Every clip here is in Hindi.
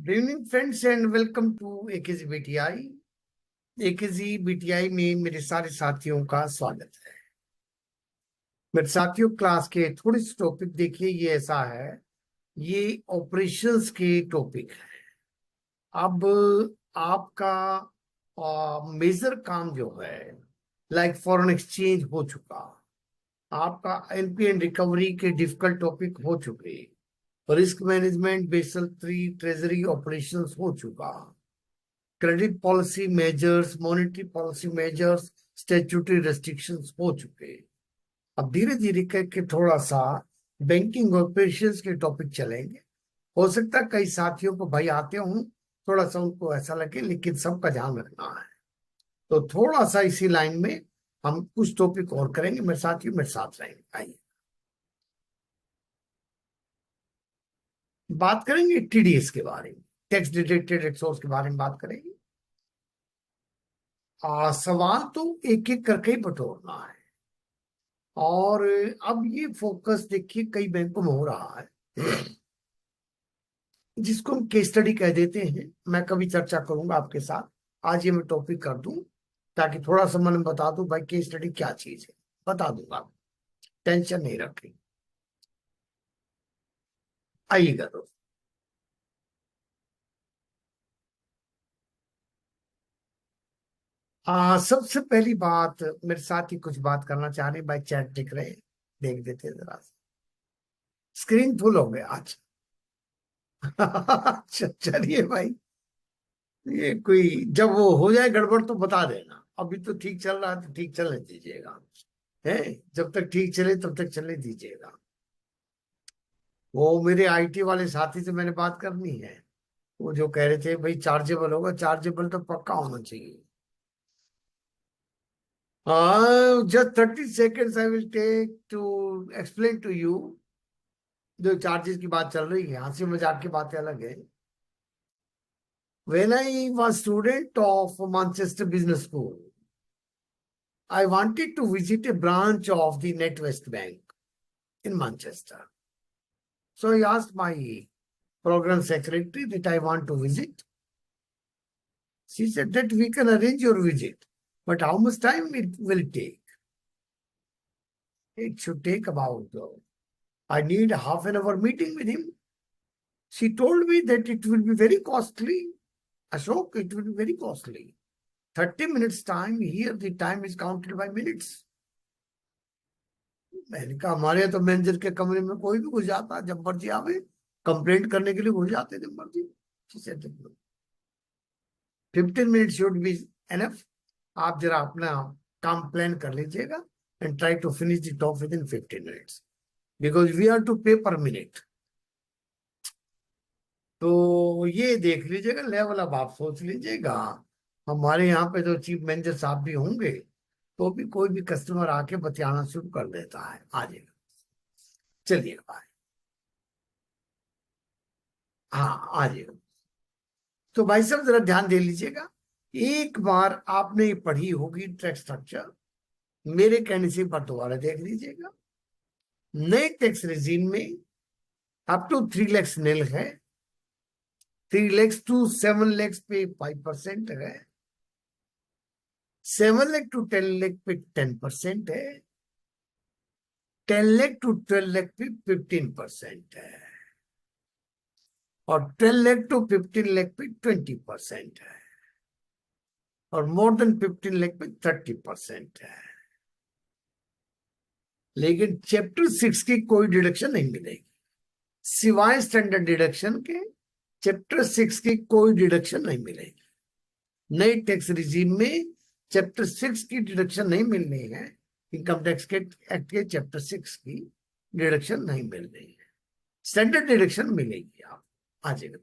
Good evening friends and welcome to AKG BTI. AKG BTI में मेरे सारे साथियों का स्वागत है। मेरे साथियों, क्लास के थोड़ी सी टॉपिक देखिए, ये ऐसा है, ये ऑपरेशंस के टॉपिक है। अब आपका मेजर काम जो है, लाइक फॉरेन एक्सचेंज हो चुका, आपका एनपी एंड रिकवरी के डिफिकल्ट टॉपिक हो चुके, risk management, Basel 3, treasury operations हो चुका, credit policy measures, monetary policy measures, statutory restrictions हो चुके। अब धीरे धीरे करके थोड़ा सा बैंकिंग ऑपरेशंस के टॉपिक चलेंगे। हो सकता है कई साथियों को भाई आते हों, थोड़ा सा उनको ऐसा लगे, लेकिन सबका ध्यान रखना है। तो थोड़ा सा इसी लाइन में हम कुछ टॉपिक और करेंगे। मेरे साथियों मेरे साथ रहेंगे। आइए बात करेंगे टीडीएस के बारे में, टैक्स डिडक्टेड रिसोर्स के बारे में बात करेंगे। सवाल तो एक एक करके ही बटोरना है। और अब ये फोकस देखिए कई बैंकों में हो रहा है, जिसको हम केस स्टडी कह देते हैं। मैं कभी चर्चा करूंगा आपके साथ, आज ये मैं टॉपिक कर दूं ताकि थोड़ा सा मन बता दूं भाई केस स्टडी क्या चीज है, बता दूंगा, टेंशन नहीं रखें। आइएगा दोस्त। सबसे पहली बात, मेरे साथ ही कुछ बात करना चाह रहे हैं भाई, चैट दिख रहे हैं, देख देते हैं जरा। स्क्रीन फुल हो गया आज। चलिए भाई, ये कोई जब वो हो जाए गड़बड़ तो बता देना। अभी तो ठीक चल रहा है तो ठीक चलने दीजिएगा, है, जब तक ठीक चले तब तक चलने दीजिएगा। वो मेरे आईटी वाले साथी से मैंने बात करनी है, वो जो कह रहे थे भाई चार्जेबल होगा, चार्जेबल तो पक्का होना चाहिए। Just 30 seconds I will take to explain to you. जो चार्जेस की बात चल रही है, हंसी मजाक की बातें अलग है। When I was student of Manchester Business School, I wanted to visit a branch of the NatWest Bank in Manchester. So I asked my program secretary that I want to visit. She said that we can arrange your visit, but how much time it will take? It should take about, I need half an hour meeting with him. She told me that it will be very costly. Ashok, it will be very costly. 30 minutes time, here the time is counted by minutes. मैंने कहा हमारे यहाँ तो मैनेजर के कमरे में कोई भी घुस जाता, जब मर्जी आवे, कंप्लेंट करने के लिए घुस जाते जब मर्जी। 15 मिनट शुड बी एनफ। आप जरा अपना काम प्लान कर लीजिएगा and try to finish the top within 15 minutes, because we are to pay per minute. तो ये देख लीजिएगा लेवल, अब आप सोच लीजिएगा। हमारे यहाँ पे तो चीफ मैनेजर साहब भी होंगे, तो भी कोई भी कस्टमर आके बतियाना शुरू कर देता है। आ जाएगा, चलिए भाई, हाँ आ जाएगा। तो भाई साहब जरा ध्यान दे लीजिएगा, एक बार आपने पढ़ी होगी टैक्स स्ट्रक्चर, मेरे कहने से एक बार दोबारा देख लीजिएगा। नए टैक्स रेजिम में अप टू 3 लाख नील है, 3 लाख टू 7 लाख पे 5% है, 7 लाख टू 10 लाख पे 10% है, 10 लाख टू 12 लाख पे 15% है, और 10 लाख टू 15 लाख पे 20% है, और मोर देन 15 लाख पे 30% है। लेकिन चैप्टर 6 की कोई डिडक्शन नहीं मिलेगी, सिवाय स्टैंडर्ड डिडक्शन के। चैप्टर 6 की कोई डिडक्शन नहीं मिलेगी। नई टैक्स रिजीम में चैप्टर 6 की डिडक्शन नहीं मिलनी है। इनकम टैक्स के एक्ट के चैप्टर 6 की डिडक्शन नहीं मिल रही है, स्टैंडर्ड डिडक्शन मिलेगी। आप आ जाएगा।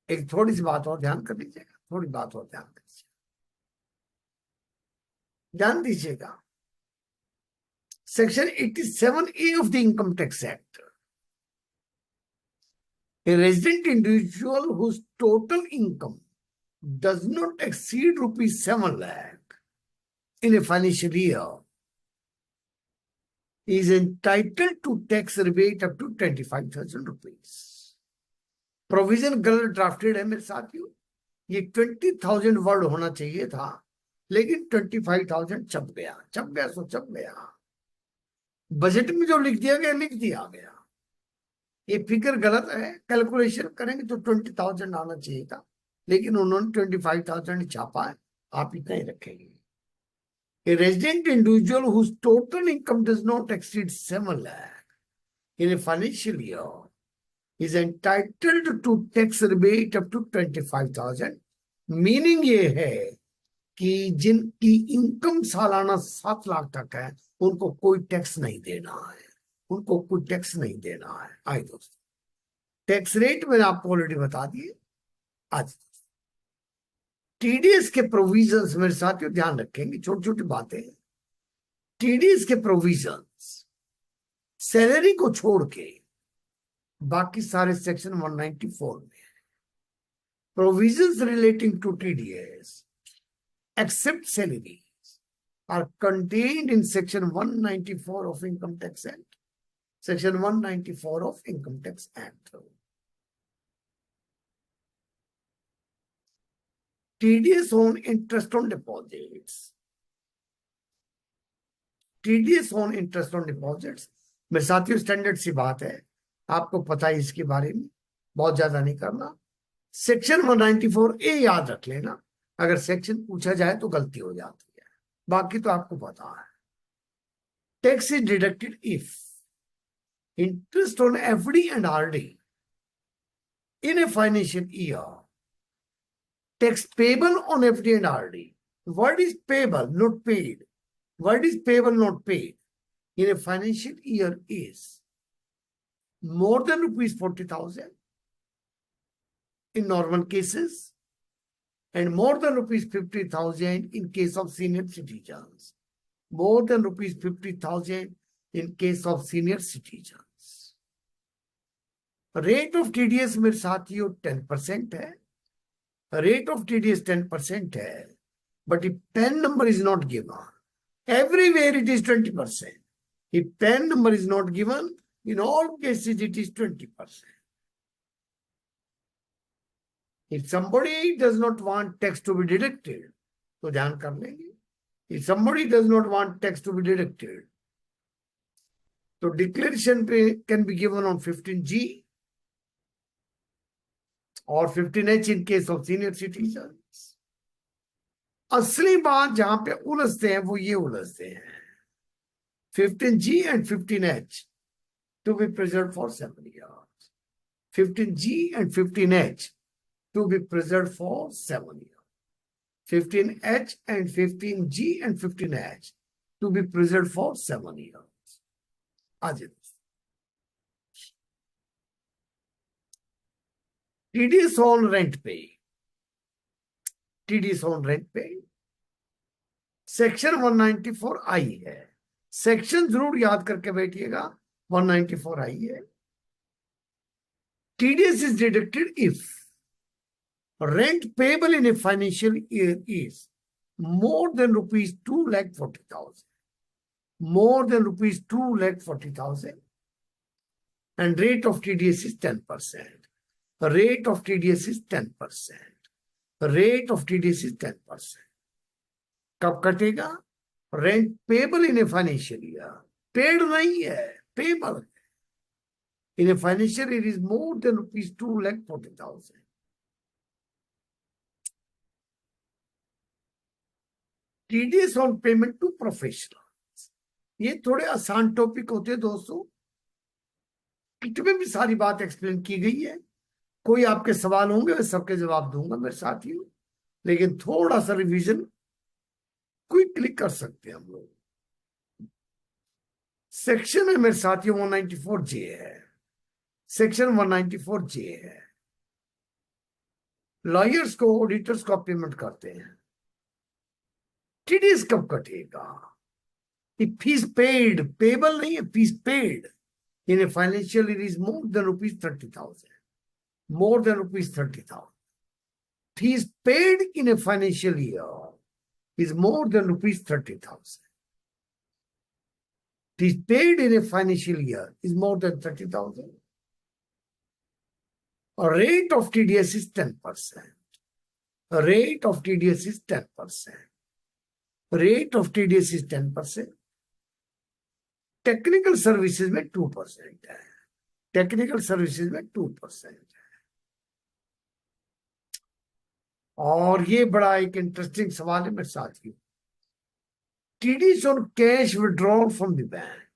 एक थोड़ी सी बात और ध्यान कर लीजिएगा, थोड़ी बात और ध्यान दीजिएगा, ध्यान दीजिएगा। Section 87A of the Income Tax Act, a resident individual whose total income does not exceed rupees 7 lakh in a financial year is entitled to tax rebate up to 25,000 rupees. Provision गलत ड्राफ्टेड है मेरे साथियों। ये 20,000 वर्ड होना चाहिए था, लेकिन 25,000 छप गया सो छप गया। बजट में जो लिख दिया गया लिख दिया गया। ये फिगर गलत है, कैलकुलेशन करेंगे तो 20,000 आना चाहिए था, लेकिन उन्होंने 25,000 छापा है। आप इतना ही रखेंगे। A resident individual whose total income does not exceed 7 lakh in a financial year is entitled to tax rebate up to 25,000। Meaning ये है कि जिनकी इनकम सालाना 7 लाख तक है उनको कोई टैक्स नहीं देना है, उनको कोई टैक्स नहीं देना है। आइए दोस्तों, टैक्स रेट मैंने आपको ऑलरेडी बता दिए। आज टीडीएस के प्रोविजंस मेरे साथियों ध्यान रखेंगे, छोटी छोटी बातें। टीडीएस के प्रोविजंस सैलरी को छोड़ के बाकी सारे सेक्शन 194 में provisions relating to TDS except salaries are contained in section 194 of Income Tax Act. Section 194 of Income Tax Act. TDS on interest on deposits. TDS on interest on deposits मेरे साथियों स्टैंडर्ड सी बात है, आपको पता है इसके बारे में, बहुत ज्यादा नहीं करना। सेक्शन 194A याद रख लेना, अगर सेक्शन पूछा जाए तो गलती हो जाती है, बाकी तो आपको पता है। Tax is deducted if interest on FD and RD in a financial year. Tax payable on FD and RD. What is payable, not paid? What is payable, not paid in a financial year is more than rupees 40,000 in normal cases and more than rupees 50,000 in case of senior citizens. More than rupees 50,000 in case of senior citizens. Rate of TDS मेरे साथियों 10% है। रेट ऑफ टीडीएस 10% है, but if pan number is not given, everywhere it is 20%. If PAN number is not given, in all cases it is 20%. If somebody does not want tax to be deducted, तो ध्यान कर लेंगे। If somebody does not want tax to be deducted, तो declaration can be given on 15G or 15H in case of senior citizens. असली बात जहां पे उलझते हैं वो ये उलझते हैं, 15G and 15H to be preserved for 7 years. 15G and 15H to be preserved for 7 years. 15H and 15G and 15H to be preserved for 7 years. आज TDS on rent pay. TDS on rent pay section 194I है। सेक्शन जरूर याद करके बैठिएगा, 194I है। TDS is deducted if rent payable in a financial year is more than rupees 2,40,000, more than rupees 2,40,000, and rate of TDS is 10%. Rate of TDS is 10%. Rate of TDS is 10%. कब कटेगा? Rent payable in a financial year, paid नहीं है, payable in a financial year is more than rupees 2,40,000। TDS on payment to professionals, ये थोड़े आसान टॉपिक होते हैं दोस्तों, किट में भी सारी बात एक्सप्लेन की गई है। कोई आपके सवाल होंगे मैं सबके जवाब दूंगा मेरे साथियों, लेकिन थोड़ा सा रिवीजन क्विक क्लिक कर सकते हैं हम लोग। सेक्शन है मेरे साथियों 194J है, सेक्शन 194J है। लॉयर्स को, ऑडिटर्स को पेमेंट करते हैं, टीडीएस कब कटेगा? फीस पेड, पेबल नहीं है, fees paid in a financial year is more than rupees 30,000, more than rupees 30,000. Fees paid in a financial year is more than rupees 30,000. Fees paid in a financial year is more than 30,000. rate of TDS is 10%. Rate of TDS is 10%. Rate of TDS is 10%. Technical services में 2% है, टेक्निकल सर्विसेज में 2%। और ये बड़ा एक इंटरेस्टिंग सवाल है मेरे साथियों, TDS on cash withdrawal from the bank.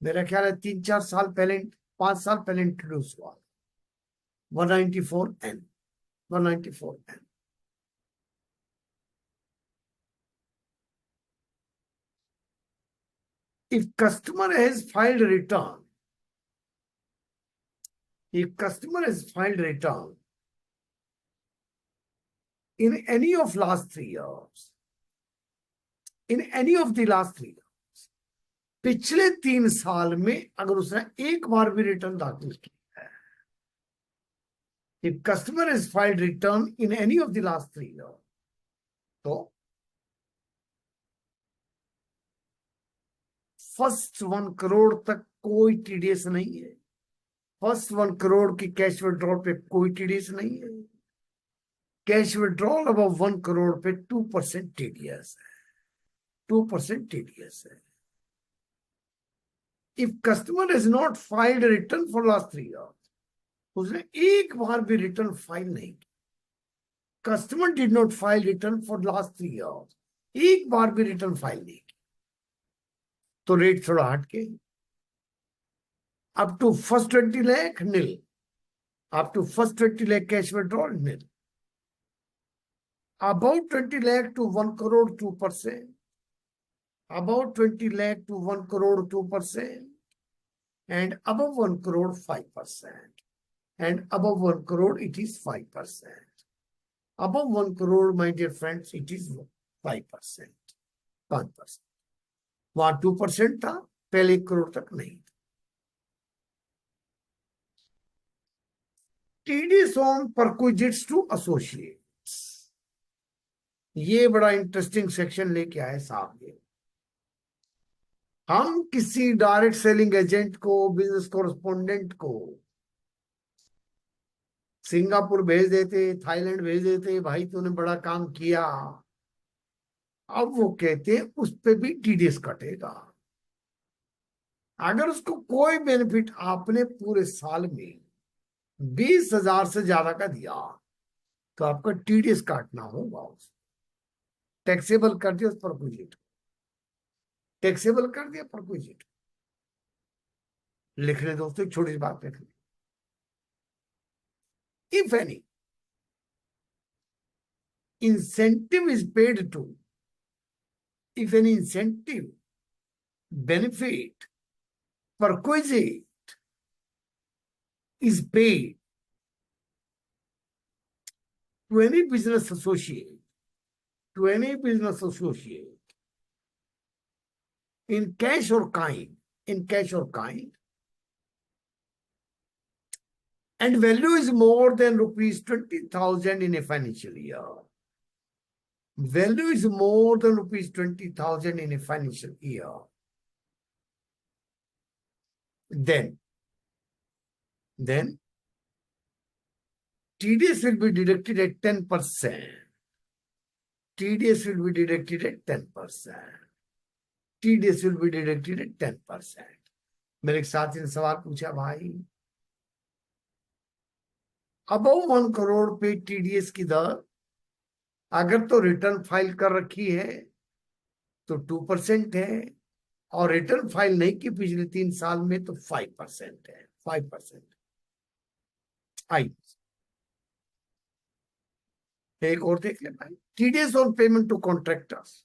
मेरा ख्याल है 3-4 साल पहले, 5 साल पहले इंट्रोड्यूस हुआ, 194N 194N। If customer has filed return, if customer has filed return in any of last 3 years, in any of the last 3 years, पिछले 3 साल में अगर उसने एक बार भी रिटर्न दाखिल किया है, if customer has filed return in any of the last 3 years, तो फर्स्ट 1 करोड़ तक कोई टीडीएस नहीं है, फर्स्ट 1 करोड़ की कैश विड्रॉल पे कोई टीडीएस नहीं है, कैश विड्रॉल अबव 1 करोड़ पे 2% टीडीएस है, 2% टीडीएस है। If customer is not filed return for last 3 years, उसने एक बार भी रिटर्न फाइल नहीं की, customer did not file return for last 3 years, एक बार भी रिटर्न फाइल नहीं की, तो रेट थोड़ा हटके, up to first 20 lakh nil, up to first 20 lakh cash withdrawal nil, about 20 lakh to 1 crore 2%, about 20 lakh to 1 crore 2%, and above 1 crore 5%, and above 1 crore it is 5%. Above 1 crore, my dear friends, it is 5%, 5%। वहां 2% था, पहले 1 करोड़ तक नहीं था। TDS on perquisites to associates, ये बड़ा इंटरेस्टिंग सेक्शन लेके आए साहब। ये हम किसी डायरेक्ट सेलिंग एजेंट को, बिजनेस कॉरेस्पोंडेंट को सिंगापुर भेज देते, थाईलैंड भेज देते, भाई तूने बड़ा काम किया, अब वो कहते हैं उस पे भी टीडीएस कटेगा। अगर उसको कोई बेनिफिट आपने पूरे साल में 20,000 से ज्यादा का दिया, तो आपका टीडीएस काटना होगा, उसको टैक्सेबल कर दिया, उस परक्विजिट टैक्सेबल कर दिया, परक्विजिट लिख ले दोस्तों, एक छोटी सी बात लिख ले। If any incentive is paid to, if any incentive, benefit, perquisite is paid to any business associate, to any business associate in cash or kind, in cash or kind, and value is more than rupees 20,000 in a financial year, value is more than rupees 20,000 in a financial year, then TDS will be deducted at 10%. TDS will be deducted at 10%. TDS will be deducted at 10%. मेरे एक साथी ने सवाल पूछा, भाई अबव 1 करोड़ पे टीडीएस की दर अगर तो रिटर्न फाइल कर रखी है तो 2% है, और रिटर्न फाइल नहीं की पिछले 3 साल में तो 5% है, 5%। आई एक और देख ले भाई, TDS on payment to contractors,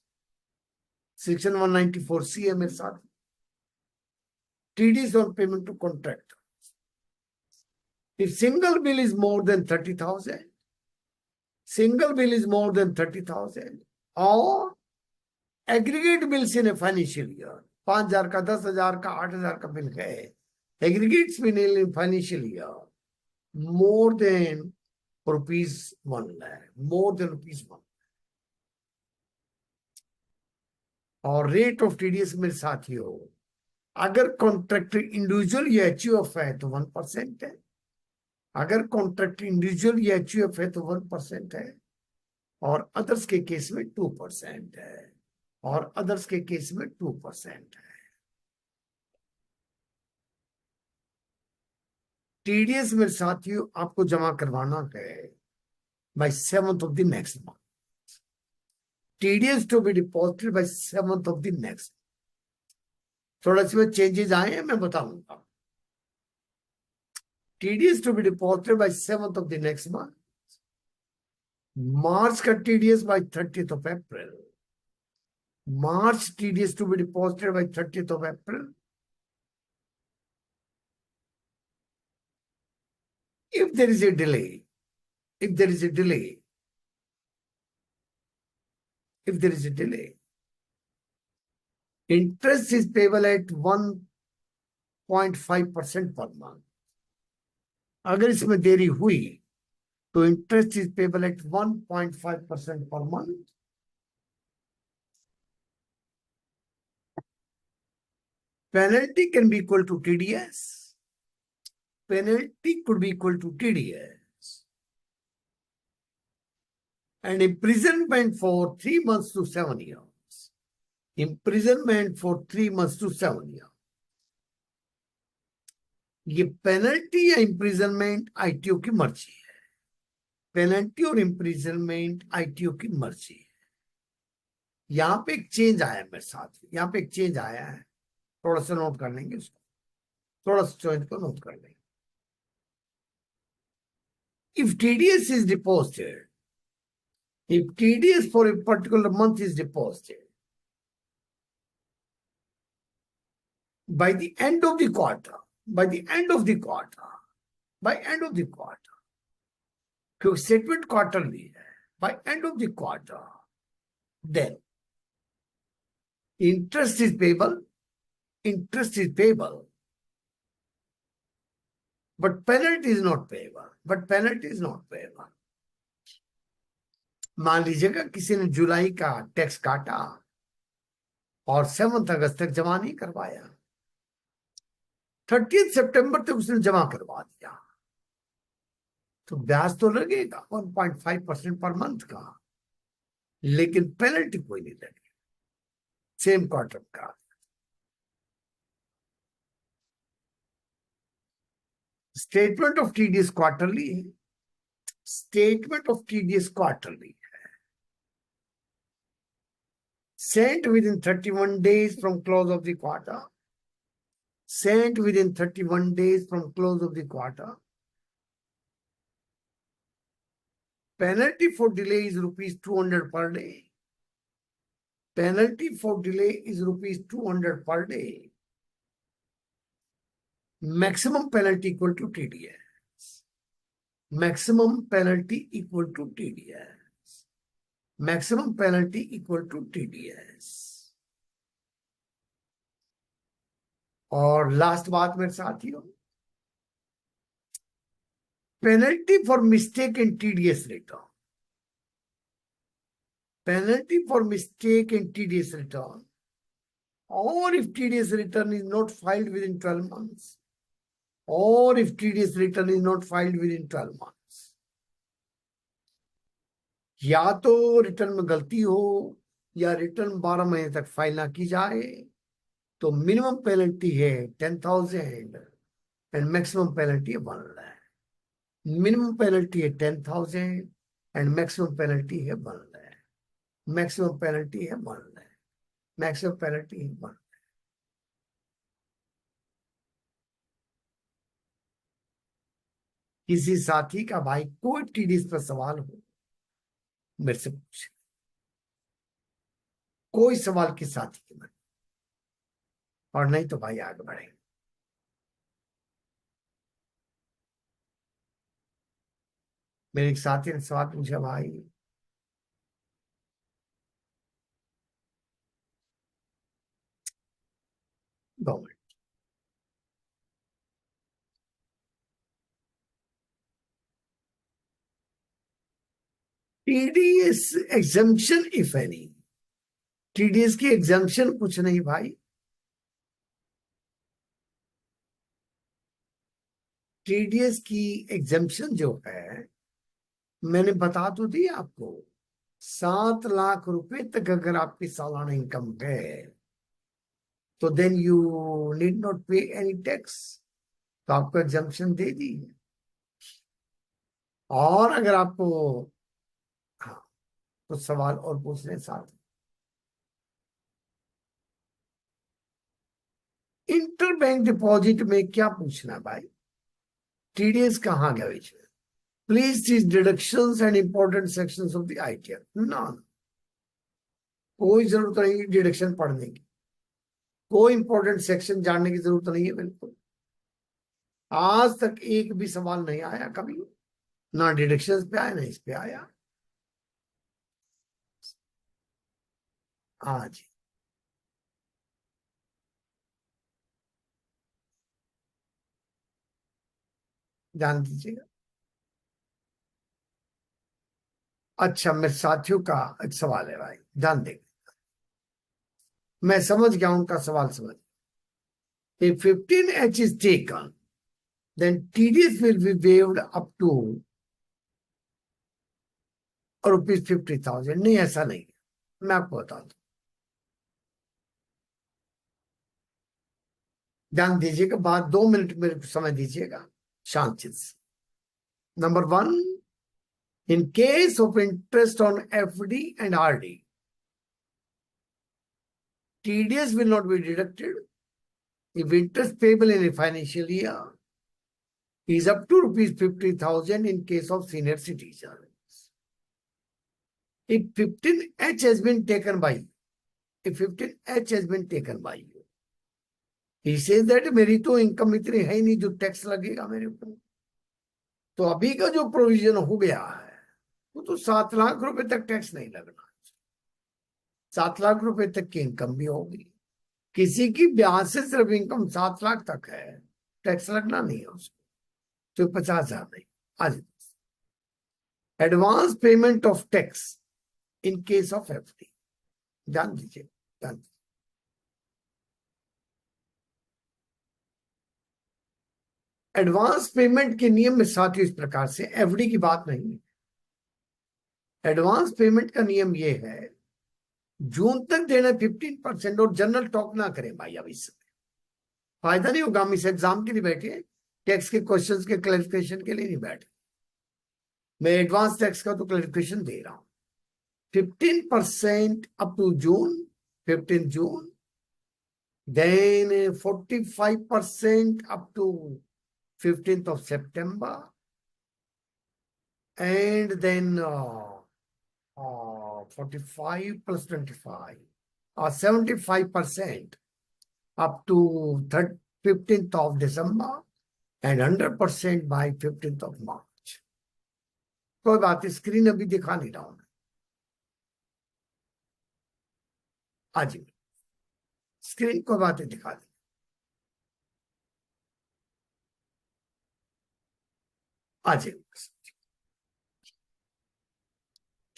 section 194C है मेरे साथ। TDS on payment to contractors, if single bill is more than 30,000, single bill is more than 30,000, or aggregate bills in a financial year, 5,000 का, 10,000 का, 8,000 का बिल है, aggregates bill in financial year more than rupees 1 lakh, more than rupees 1 lakh, और रेट ऑफ टीडीएस मेरे साथियों, अगर कॉन्ट्रैक्टर इंडिविजुअल या एचयूएफ है तो 1% है, अगर कॉन्ट्रैक्ट इंडिविजुअल या एचयूएफ है तो 1% है, और अदर्स के केस में 2% है, और अदर्स के केस में 2% है। टीडीएस मेरे साथियों आपको जमा करवाना है bye 7th of the next month. TDS to be deposited by 7th of the next. थोड़ा सी चेंजेस आए हैं, मैं बताऊंगा। TDS to be deposited by 7th of the next month. मार्च का TDS by 30th of April. March TDS to be deposited by 30th of April. If there is a delay, if there is a delay, if there is a delay, interest is payable at 1.5% per month. अगर इसमें देरी हुई तो interest is payable eight 1.5% per month. Penalty can be equal to TDS. Penalty could be equal to TDS. And imprisonment for 3 months to 7 years. Imprisonment for 3 months to 7 years. ये पेनल्टी या इम्प्रिजनमेंट आईटीओ की मर्जी है। पेनल्टी और इम्प्रिजनमेंट आईटीओ की मर्जी है। यहां पे एक चेंज आया है मेरे साथ, यहां पे एक चेंज आया है, थोड़ा सा नोट कर लेंगे उसको, थोड़ा सा चेंज को नोट कर लेंगे। If TDS is deposited, if TDS for a particular month is deposited, by the end of the quarter, by the end of the quarter, by end of the quarter, क्योंकि स्टेटमेंट क्वार्टरली है, by end of the quarter, then interest is payable, interest is payable, but penalty is not payable, but penalty is not payable. मान लीजिएगा किसी ने जुलाई का टैक्स काटा और 7 अगस्त तक जमा नहीं करवाया, 30 सितंबर तक उसने जमा करवा दिया, तो ब्याज तो लगेगा 1.5% पर मंथ का, लेकिन पेनल्टी कोई नहीं लगेगी, सेम क्वार्टर का। स्टेटमेंट ऑफ टीडीएस क्वार्टरली है, स्टेटमेंट ऑफ टीडीएस क्वार्टरली है, sent within 31 days from close of the quarter, sent within 31 days from close of the quarter. Penalty for delay is rupees 200 per day. Penalty for delay is rupees 200 per day. Maximum penalty equal to TDS. Maximum penalty equal to TDS. Maximum penalty equal to TDS. और लास्ट बात मेरे साथियों, penalty for mistake in TDS return. Penalty for mistake in TDS return, or if TDS return is not filed within 12 months, or if TDS return is not filed within 12 months. या तो रिटर्न में गलती हो या रिटर्न 12 महीने तक फाइल ना की जाए तो मिनिमम पेनल्टी है 10,000 एंड मैक्सिमम पेनल्टी है 1 लाख. मिनिमम पेनल्टी है 10,000 एंड मैक्सिमम पेनल्टी है 1 लाख. मैक्सिमम पेनल्टी है 1 लाख. मैक्सिमम पेनल्टी है 1 लाख. किसी साथी का भाई कोई टीडीएस पर सवाल हो मेरे से पूछे, कोई सवाल किस साथी के मन, और नहीं तो भाई आगे बढ़ेंगे. मेरे एक साथी ने सवाल पूछा, भाई government TDS exemption if any, TDS की एग्जम्पशन कुछ नहीं भाई. टीडीएस की एग्जाम्पशन जो है मैंने बता तो दी आपको, 7 लाख रुपए तक अगर आपकी सालाना इनकम है तो देन यू नीड नॉट पे एनी टैक्स, तो आपको एग्जाम्पशन दे दी है। और अगर आपको हाँ कुछ सवाल और पूछने साथ, इंटर बैंक डिपॉजिट में क्या पूछना है भाई, टीडीएस कहाँ गया बीच में, please these deductions and important sections of the ITR ना, कोई जरूरत नहीं डिडक्शन पढ़ने की, कोई इंपॉर्टेंट सेक्शन जानने की जरूरत नहीं है बिल्कुल। आज तक एक भी सवाल नहीं आया कभी, ना डिडक्शंस पे आया ना इस पे आया। हाँ जी, ध्यान दीजिएगा। अच्छा, मेरे साथियों का एक सवाल है भाई, ध्यान देंगे, मैं समझ गया उनका सवाल, समझ, if 15H is taken then TDS will be waived up to ₹50,000। नहीं, ऐसा नहीं है, मैं आपको बता दूं, ध्यान दीजिएगा, बात 2 मिनट मेरे को समय दीजिएगा शांति से। Number 1, in case of interest on FD and RD, TDS will not be deducted if interest payable in a financial year is up to ₹50,000 in case of senior citizens. If 15H has been taken by, if 15H has been taken by you, he says that मेरी तो इनकम इतनी है ही नहीं जो टैक्स लगेगा मेरे ऊपर, तो अभी का जो प्रोविजन हो गया है वो तो 7 लाख रुपए तक टैक्स नहीं लगना, 7 लाख रुपए तक की इनकम भी होगी, किसी की ब्याज से सिर्फ इनकम 7 लाख तक है, टैक्स लगना नहीं है उसको, तो 50,000 नहीं। आज advance payment of tax in case of FD, ध्यान दीजिए, ध्यान दीजिए। एडवांस पेमेंट के नियम में साथ ही इस प्रकार से, एफडी की बात नहीं है, एडवांस पेमेंट का नियम ये है जून तक देना 15%, और जनरल टॉक ना करें भाई, अब इससे फायदा नहीं होगा, हम इस एग्जाम के लिए बैठे, टैक्स के क्वेश्चंस के क्लैरिफिकेशन के लिए नहीं बैठे, मैं एडवांस टैक्स का तो क्लैरिफिकेशन दे रहा हूं। 15% up to June, 15 June, then 45% up to 15th of September, and then 45 plus 25, 75% up to 15th of December, and 100% by 15th of March। कोई बात, स्क्रीन अभी दिखा नहीं रहा हूं मैं, आज स्क्रीन को बातें दिखा दी, आज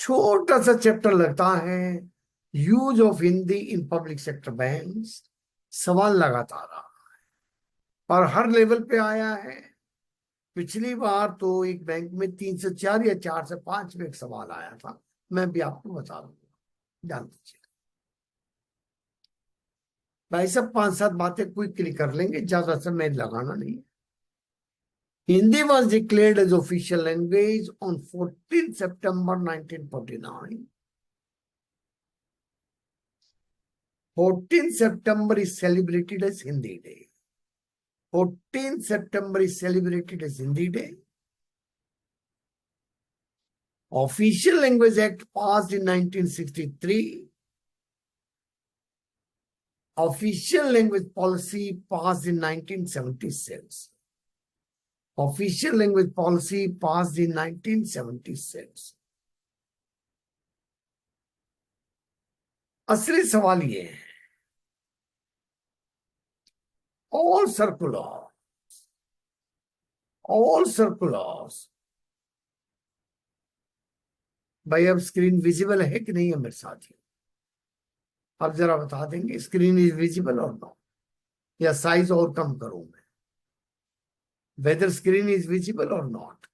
छोटा सा चैप्टर लगता है, use of Hindi in public sector banks, सवाल लगातार आ रहा है और हर लेवल पे आया है। पिछली बार तो एक बैंक में 3 से 4 या 4 से 5 में एक सवाल आया था, मैं भी आपको बता दूंगा, ध्यान दीजिए भाई, सब 5-7 बातें क्विकली कर लेंगे, ज्यादा समय लगाना नहीं। Hindi was declared as official language on 14 September 1949. 14 September is celebrated as Hindi Day. 14 September is celebrated as Hindi Day. Official Language Act passed in 1963. Official Language Policy passed in 1976. Official Language Policy passed in 1976. असली सवाल ये है, all circulars, भाई अब स्क्रीन विजिबल है कि नहीं है मेरे साथ, अब जरा बता देंगे स्क्रीन इज विजिबल और नो, या साइज और कम करूं मैं, वेदर स्क्रीन इज विजिबल और नॉट,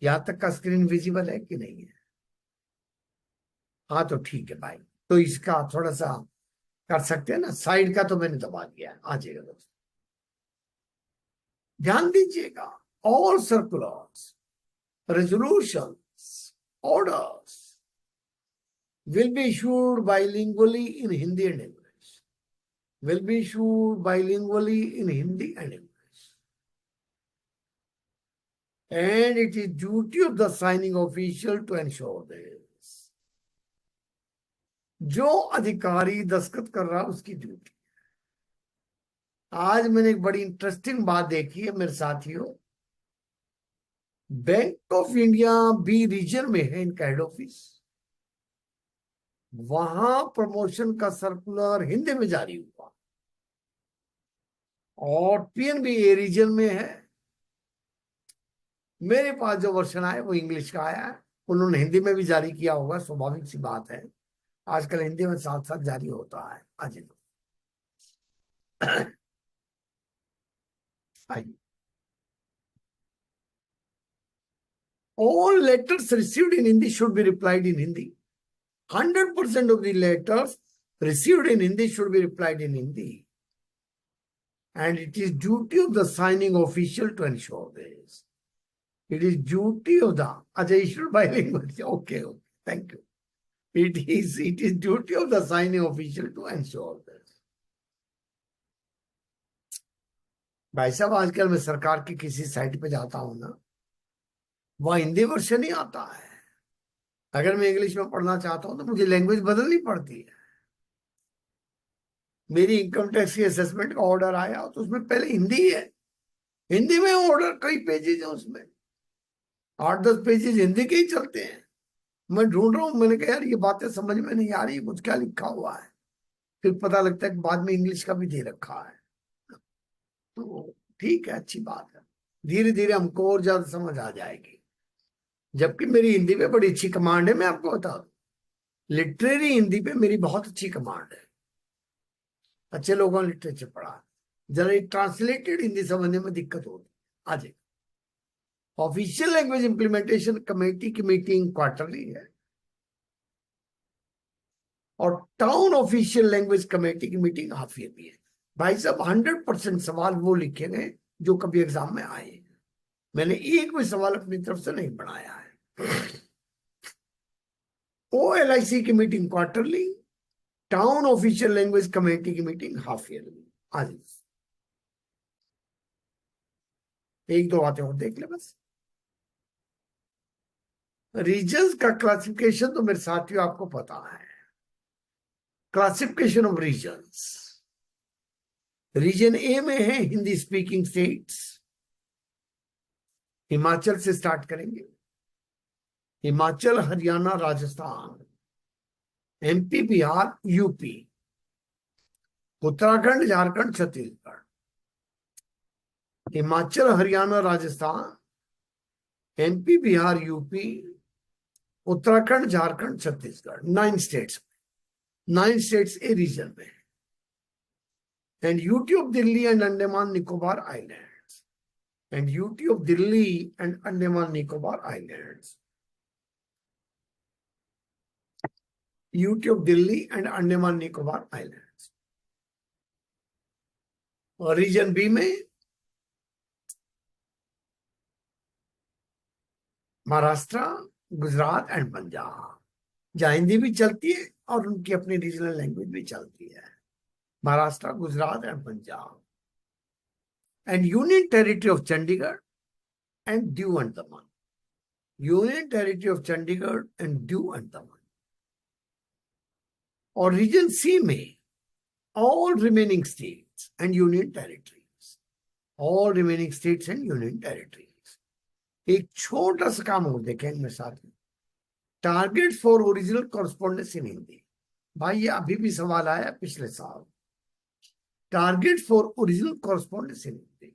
यहां तक का स्क्रीन विजिबल है कि नहीं है? हाँ तो ठीक है भाई, तो इसका थोड़ा सा कर सकते हैं ना, साइड का तो मैंने दबा दिया, आ जाएगा दोस्तों। ध्यान दीजिएगा, all circulars, resolutions, orders will be issued bilingually in Hindi and English. Will be issued bilingually in Hindi and English. And it is duty of the signing official to ensure this. जो अधिकारी दस्तखत कर रहा है उसकी ड्यूटी। आज मैंने एक बड़ी इंटरेस्टिंग बात देखी है मेरे साथियों, Bank of India B region में है इनका हेड ऑफिस, वहां प्रमोशन का सर्कुलर हिंदी में जारी हुआ, और पीएनबी ए रीजन में है। मेरे पास जो वर्षन आया वो इंग्लिश का आया है, उन्होंने हिंदी में भी जारी किया होगा, स्वाभाविक सी बात है, आजकल हिंदी में साथ साथ जारी होता है। आज आइए, all letters received in Hindi should be replied in Hindi. 100% of the letters received in Hindi should be replied in Hindi. And it is duty of the signing official to ensure this. It is duty of the issued bilingual. Okay, thank you. It is duty of the signing official to ensure this. भाई साहब, आजकल मैं सरकार की किसी साइट पे जाता हूं ना, वहां हिंदी वर्षन ही आता है। अगर मैं इंग्लिश में पढ़ना चाहता हूं तो मुझे लैंग्वेज बदलनी पड़ती है। मेरी इनकम टैक्स की असेसमेंट का ऑर्डर आया तो उसमें पहले हिंदी है, हिंदी में ऑर्डर कई पेजेज है, उसमें 8-10 पेजेज हिंदी के ही चलते हैं। मैं ढूंढ रहा हूँ, मैंने कहा यार ये बातें समझ में नहीं आ रही, कुछ क्या लिखा हुआ है, फिर पता लगता है कि बाद में इंग्लिश का भी दे रखा है। तो ठीक है, अच्छी बात है, धीरे धीरे हमको और ज्यादा समझ आ जाएगी। जबकि मेरी हिंदी पे बड़ी अच्छी कमांड है, मैं आपको बता दूं, लिटरेरी हिंदी पे मेरी बहुत अच्छी कमांड है, अच्छे लोगों ने लिटरेचर पढ़ा। जरा ट्रांसलेटेड हिंदी समझने में दिक्कत होती। आज ऑफिशियल लैंग्वेज इंप्लीमेंटेशन कमेटी की मीटिंग क्वार्टरली है, और टाउन ऑफिशियल लैंग्वेज कमेटी की मीटिंग हाफ ईयरली है। भाई साहब, 100% सवाल वो लिखे गए जो कभी एग्जाम में आए, मैंने एक भी सवाल अपनी तरफ से नहीं बनाया है। OLIC की meeting quarterly, town official language committee की मीटिंग हाफ ईयरली। आज एक दो बातें और देख ले बस। रीजन्स का क्लासिफिकेशन तो मेरे साथियों आपको पता है, classification of regions. Region A में है हिंदी स्पीकिंग स्टेट्स, हिमाचल से स्टार्ट करेंगे, Himachal, Haryana, Rajasthan, MP, Bihar, UP, Uttarakhand, Jharkhand, Chhattisgarh. Himachal, Haryana, Rajasthan, MP, Bihar, UP, Uttarakhand, Jharkhand, Chhattisgarh, 9 states, 9 states A region में, and UT of Delhi and Andaman Nicobar islands, and UT of Delhi and Andaman Nicobar islands, UT of Delhi and Andaman Nicobar islands. और रीजन बी में महाराष्ट्र, गुजरात एंड पंजाब, जहां हिंदी भी चलती है और उनकी अपनी रीजनल लैंग्वेज भी चलती है, Maharashtra, Gujarat and Punjab, and union territory of Chandigarh and Diu Andaman, union territory of Chandigarh and Diu Andaman. और रीजन सी में all remaining states and union territories, all remaining states and union territories. एक छोटा सा काम और देखें इनमें साथ में, टारगेट फॉर ओरिजिनल कॉरेस्पॉन्डेंस इन हिंदी। भाई ये अभी भी सवाल आया पिछले साल, टारगेट फॉर ओरिजिनल कॉरेस्पॉन्डेंस इन हिंदी,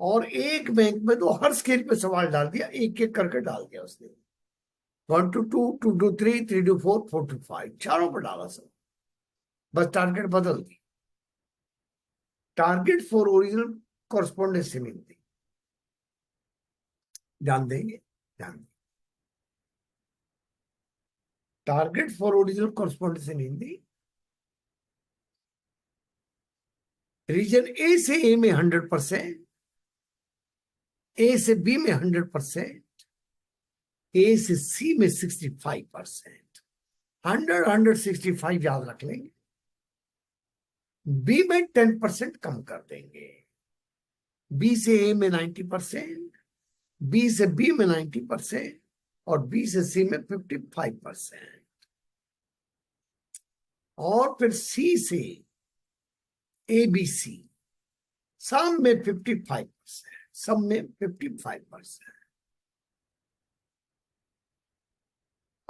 और एक बैंक में तो हर स्केल पे सवाल डाल दिया, एक एक करके डाल दिया उसने, 1 to 2, 2 to 3, 3 to 4, 4 to 5, चारों पर डाला सब, बस टारगेट बदल दी। Target for original correspondence in Hindi, ध्यान देंगे, ध्यान देंगे। Target for original correspondence in Hindi, region A से ए में 100%, ए से बी में 100%, ए से सी में 65%। 100 165 याद रख लेंगे। बी में 10% कम कर देंगे। बी से ए में 90%, बी से बी में 90% और बी से सी में 55%। और फिर सी से ए बी सी सब में 55%, सब में 55%।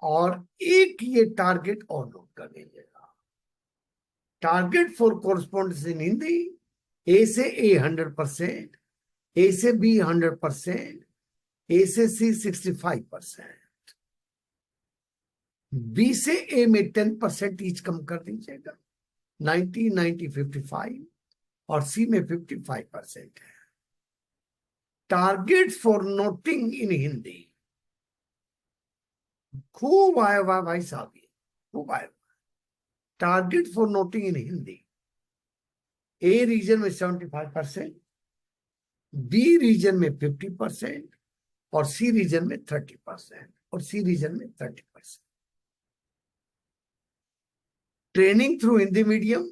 और एक ये टारगेट और नोट कर लीजिएगा, target for correspondence in Hindi, ए से ए 100%, ए से बी 100%, ए से सी 65%, बी से ए में 10% ईच कम कर दीजिएगा, 90 90 55, और सी में 55% है। Target for noting in Hindi, खूब आया हुआ भाई साहब, ये खूब आया। Target for noting in Hindi, A region में 75%, बी रीजन में 50%, और सी रीजन में 30%, और सी रीजन में 30%। ट्रेनिंग थ्रू हिंदी मीडियम,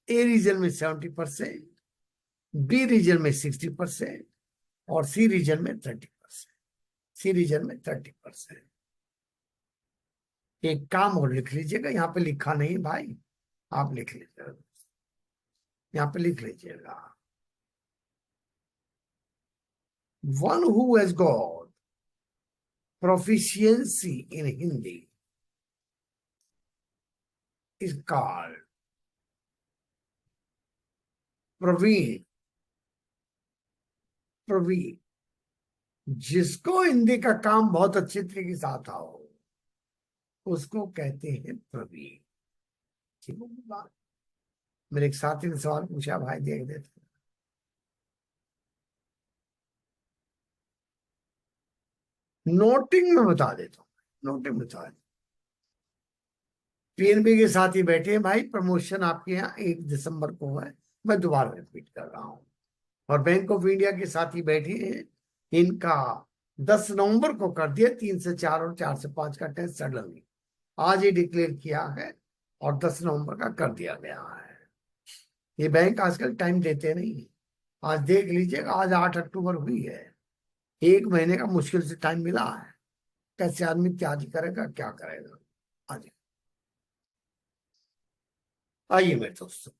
ए रीजन में 70%, बी रीजन में 60%, और सी रीजन में 30%, सी रीजन में 30%। एक काम और लिख लीजिएगा, यहाँ पे लिखा नहीं भाई, आप लिख लीजिएगा, यहाँ पे लिख लीजिएगा, one who has got proficiency in Hindi is called Praveen. Praveen, जिसको हिंदी का काम बहुत अच्छे तरीके से आता हो उसको कहते हैं प्रवीण। ठीक है बात। मेरे एक साथी ने सवाल पूछा, भाई देख देते, नोटिंग में बता देता हूँ, नोटिंग बता देता। पीएनबी के साथ ही बैठे हैं भाई, प्रमोशन आपके यहाँ 1 दिसंबर को है, मैं दोबारा रिपीट कर रहा हूँ। और बैंक ऑफ इंडिया के साथ ही बैठे हैं, इनका 10 नवंबर को कर दिया 3 से 4 और 4 से 5 का टेस्ट सडनली आज ही डिक्लेयर किया है, और 10 नवंबर का कर दिया गया है। ये बैंक आजकल टाइम देते नहीं। आज देख लीजिएगा, आज 8 अक्टूबर हुई है, 1 महीने का मुश्किल से टाइम मिला है। कैसे आदमी तैयारी करेगा, क्या करेगा। आज आइए मेरे दोस्तों,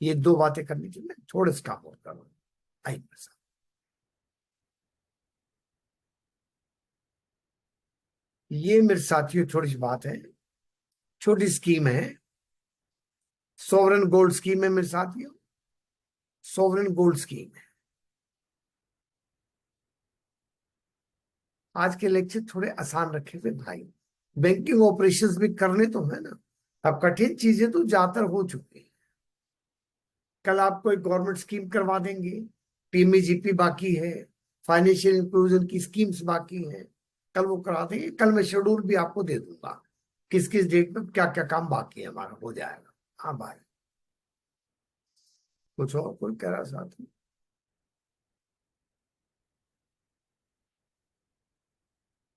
ये 2 बातें करनी थी, मैं थोड़े से काम और करूँ। आइए मेरे साथ, ये मेरे साथियों थोड़ी सी बात है, छोटी स्कीम है, सोवरेन गोल्ड स्कीम है मेरे साथियों, सोवरेन गोल्ड स्कीम है। आज के लेक्चर थोड़े आसान रखे थे भाई, बैंकिंग ऑपरेशंस भी करने तो है ना। अब कठिन चीजें तो ज्यादातर हो चुकी है। कल आपको एक गवर्नमेंट स्कीम करवा देंगे, पीएमईजीपी बाकी है, फाइनेंशियल इंक्लूजन की स्कीम्स बाकी है, कल वो करा देंगे। कल मैं शेड्यूल भी आपको दे दूंगा, किस किस डेट में क्या क्या काम बाकी है, हमारा हो जाएगा। हाँ भाई, कुछ और कोई कह रहा साथी?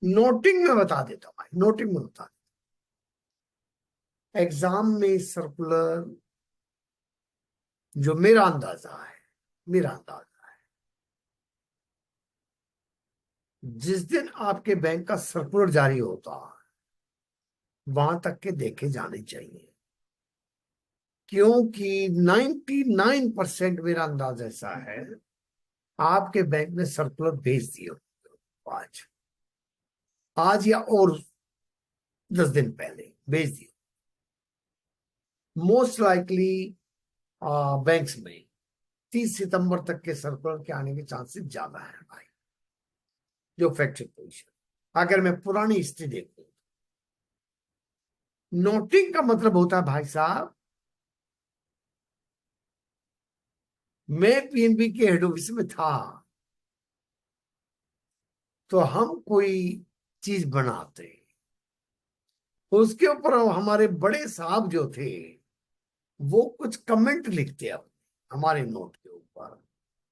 नोटिंग में बता देता हूँ भाई, नोटिंग में बता देता। एग्जाम में सर्कुलर, जो मेरा अंदाजा है, मेरा अंदाजा है, जिस दिन आपके बैंक का सर्कुलर जारी होता है वहां तक के देखे जाने चाहिए, क्योंकि 99% मेरा अंदाज ऐसा है आपके बैंक ने सर्कुलर भेज दिए आज, आज या और 10 दिन पहले भेज दिए मोस्ट लाइकली। बैंक्स में 30 सितंबर तक के सर्कुलर के आने के चांसेस ज्यादा है भाई, जो फैक्चुअल पोजिशन। अगर मैं पुरानी हिस्ट्री देखूं, नोटिंग का मतलब होता है भाई साहब, मैं पीएनबी के हेड ऑफिस में था, तो हम कोई चीज बनाते, उसके ऊपर हमारे बड़े साहब जो थे वो कुछ कमेंट लिखते अब हमारे नोट के ऊपर,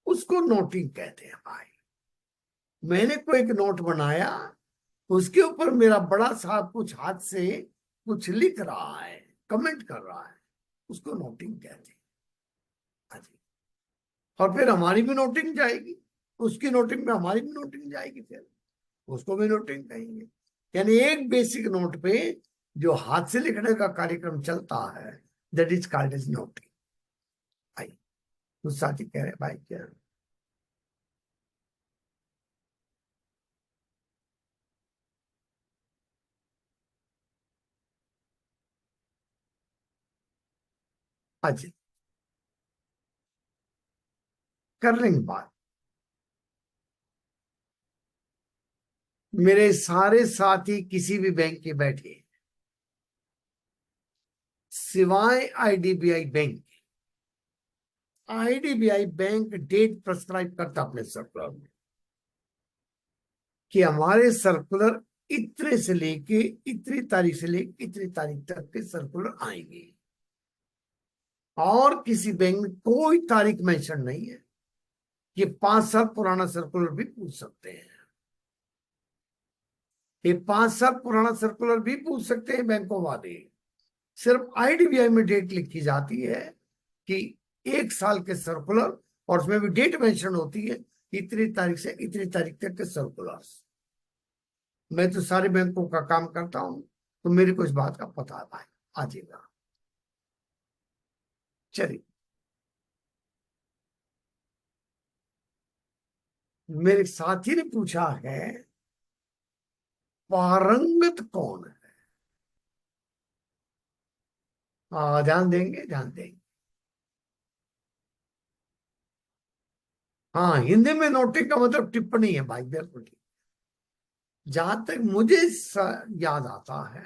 उसको नोटिंग कहते हैं भाई। मैंने कोई एक नोट बनाया, उसके ऊपर मेरा बड़ा साहब कुछ हाथ से कुछ लिख रहा है, कमेंट कर रहा है, उसको नोटिंग कहते हैं। हाँ जी। और फिर हमारी भी नोटिंग जाएगी, उसकी नोटिंग में हमारी भी नोटिंग जाएगी, फिर उसको भी नोटिंग कहेंगे। यानी एक बेसिक नोट पे जो हाथ से लिखने का कार्यक्रम चलता है, that is called as noting. भाई कुछ साथी कह रहे हैं भाई क्या? हाँ जी, कर लेंगे बात। मेरे सारे साथी किसी भी बैंक के बैठे, सिवाय IDBI bank. IDBI bank debt prescribe करता अपने सर्कुलर में कि हमारे सर्कुलर इतने से लेके इतनी तारीख से लेके इतनी तारीख तक के सर्कुलर आएंगे, और किसी बैंक में कोई तारीख मेंशन नहीं है। ये 5 साल पुराना सर्कुलर भी पूछ सकते हैं, ये 5 साल पुराना सर्कुलर भी पूछ सकते हैं बैंकों वाले। सिर्फ आईडीबीआई में डेट लिखी जाती है कि 1 साल के सर्कुलर, और उसमें भी डेट मेंशन होती है, इतनी तारीख से इतनी तारीख तक के सर्कुलर्स। मैं तो सारे बैंकों का काम करता हूं, तो मेरे को इस बात का पता है भाई। आ जाएगा। चलिए, मेरे साथी ने पूछा है, पारंगत कौन है? ध्यान देंगे, ध्यान देंगे। हाँ, हिंदी में नोटिंग का मतलब टिप्पणी है भाई, बिल्कुल ठीक। जहां तक मुझे याद आता है,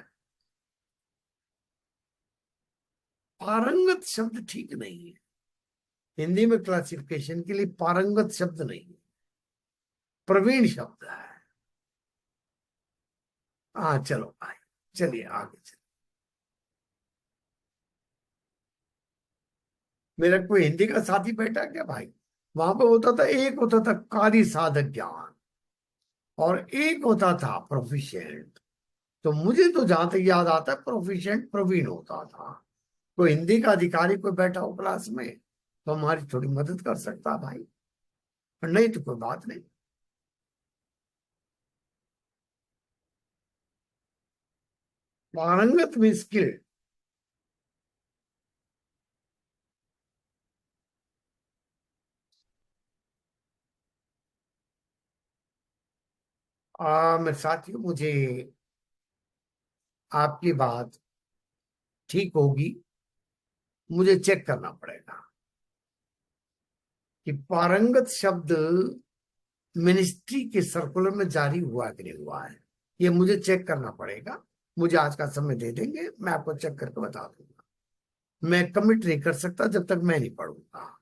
पारंगत शब्द ठीक नहीं है। हिंदी में क्लासिफिकेशन के लिए पारंगत शब्द नहीं है, प्रवीण शब्द है। हाँ चलो भाई, चलिए आगे चलिए। मेरा कोई हिंदी का साथी बैठा क्या भाई? वहां पे होता था, एक होता था कार्य साधक ज्ञान, और एक होता था प्रोफिशिएंट। तो मुझे तो जहां तक याद आता है, प्रोफिशिएंट प्रवीण होता था। कोई हिंदी का अधिकारी कोई बैठा हो क्लास में, तो हमारी थोड़ी मदद कर सकता है भाई, और नहीं तो कोई बात नहीं। पारंगत में स्किल, मेरे साथियों, मुझे आपकी बात ठीक होगी, मुझे चेक करना पड़ेगा कि पारंगत शब्द मिनिस्ट्री के सर्कुलर में जारी हुआ कि नहीं हुआ है। ये मुझे चेक करना पड़ेगा। मुझे आज का समय दे देंगे, मैं आपको चेक करके बता दूंगा। मैं कमिट नहीं कर सकता जब तक मैं नहीं पढ़ूंगा।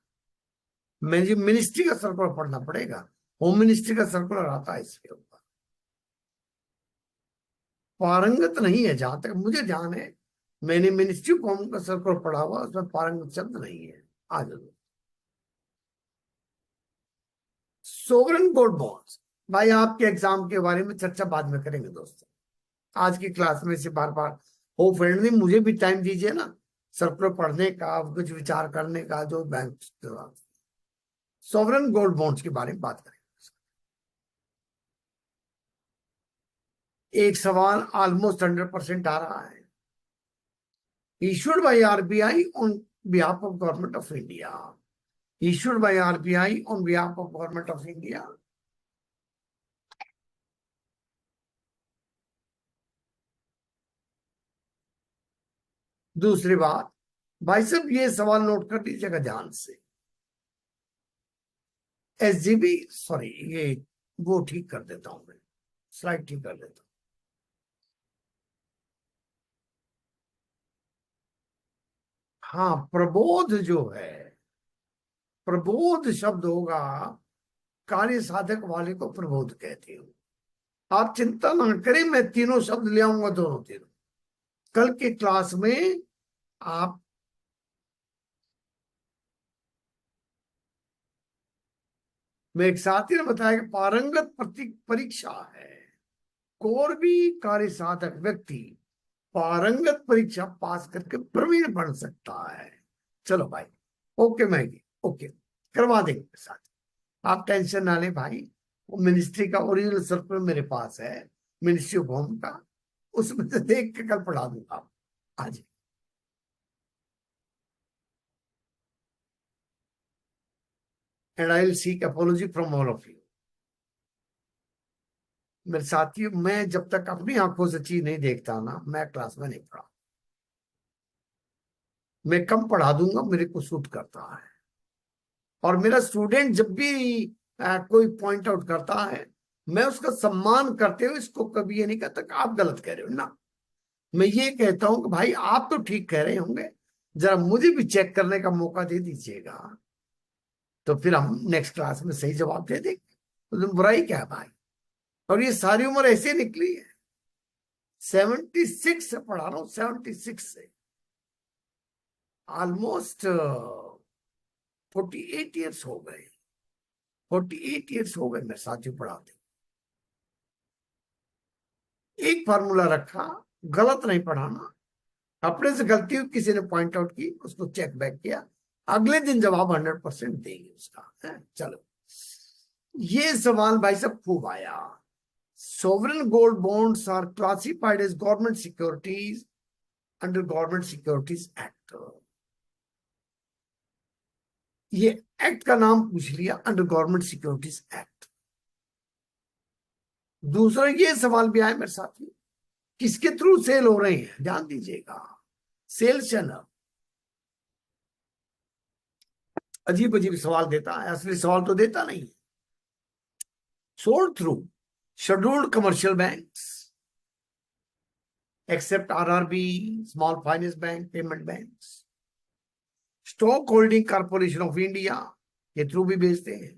मुझे मिनिस्ट्री का सर्कुलर पढ़ना पड़ेगा, होम मिनिस्ट्री का सर्कुलर आता है इसके ऊपर। पारंगत नहीं है जहां तक मुझे ध्यान है। मैंने मिनिस्ट्री ऑफ होम का सर्कुलर पढ़ा हुआ, उसमें पारंगत शब्द नहीं है। आ जाओ। सोवरेन गोल्ड बॉन्ड्स, भाई आपके एग्जाम के बारे में चर्चा बाद में करेंगे दोस्तों। आज की क्लास में से बार बार हो फ्रेंडली, मुझे भी टाइम दीजिए ना, सर्कुलर पढ़ने का, कुछ विचार करने का, जो बैंक। सॉवरेन गोल्ड बॉन्ड्स के बारे में बात करें। एक सवाल ऑलमोस्ट 100% आ रहा है। Issued by RBI on behalf of government of India. Issued by RBI on behalf of government of India. दूसरी बात, भाई साहब ये सवाल नोट कर लीजिएगा ध्यान से। एसजीबी, सॉरी, ये वो ठीक कर देता हूं मैं, स्लाइड ठीक कर देता हाँ, प्रबोध जो है, प्रबोध शब्द होगा, कार्य साधक वाले को प्रबोध कहते हो। आप चिंता ना करें, मैं तीनों शब्द ले आऊंगा, दोनों तीनों कल के क्लास में। आप मेरे एक साथी ने बताया कि पारंगत परीक्षा है, कोई भी कार्य साधक व्यक्ति पारंगत परीक्षा पास करके प्रवीण बन सकता है। चलो भाई, ओके मैगी, ओके, करवा देंगे साथ। आप टेंशन ना लें भाई, वो मिनिस्ट्री का ओरिजिनल सर्कुलर मेरे पास है, मिनिस्ट्री ऑफ होम का, उसमें से देख के कल पढ़ा दूंगा आप आज। And I will seek apology from all of you. मेरे साथियों, मैं जब तक अपनी आंखों से चीज नहीं देखता ना, मैं क्लास में नहीं पढ़ा। मैं कम पढ़ा दूंगा, मेरे को सूट करता है। और मेरा स्टूडेंट जब भी कोई पॉइंट आउट करता है, मैं उसका सम्मान करते हुए इसको कभी ये नहीं कहता कि आप गलत कह रहे हो ना। मैं ये कहता हूं कि भाई आप तो ठीक कह रहे होंगे, जरा मुझे भी चेक करने का मौका दे दीजिएगा, तो फिर हम नेक्स्ट क्लास में सही जवाब दे देंगे। तो बुराई क्या है भाई। और ये सारी उम्र ऐसे निकली है, 76 से पढ़ा रहा हूं, 76 से ऑलमोस्ट 48 ईयर्स हो गए। 48 ईयर्स हो गए मेरे साथियों पढ़ाते। एक फार्मूला रखा, गलत नहीं पढ़ाना। अपने से गलती हुई, किसी ने पॉइंट आउट की, उसको चेक बैक किया, अगले दिन जवाब 100% देंगे उसका है। चलो, ये सवाल भाई साहब खूब आया। Sovereign gold bonds are classified as government securities under government securities act. ये एक्ट का नाम पूछ लिया, अंडर गवर्नमेंट सिक्योरिटीज एक्ट। दूसरा ये सवाल भी आया मेरे साथ, किसके थ्रू सेल हो रहे हैं, ध्यान दीजिएगा। सेल्स चैनल अजीब अजीब सवाल देता है, असली सवाल तो देता नहीं। Sold through scheduled commercial banks except RRB, small finance bank, payment banks. Stock holding corporation of India के थ्रू भी बेचते हैं,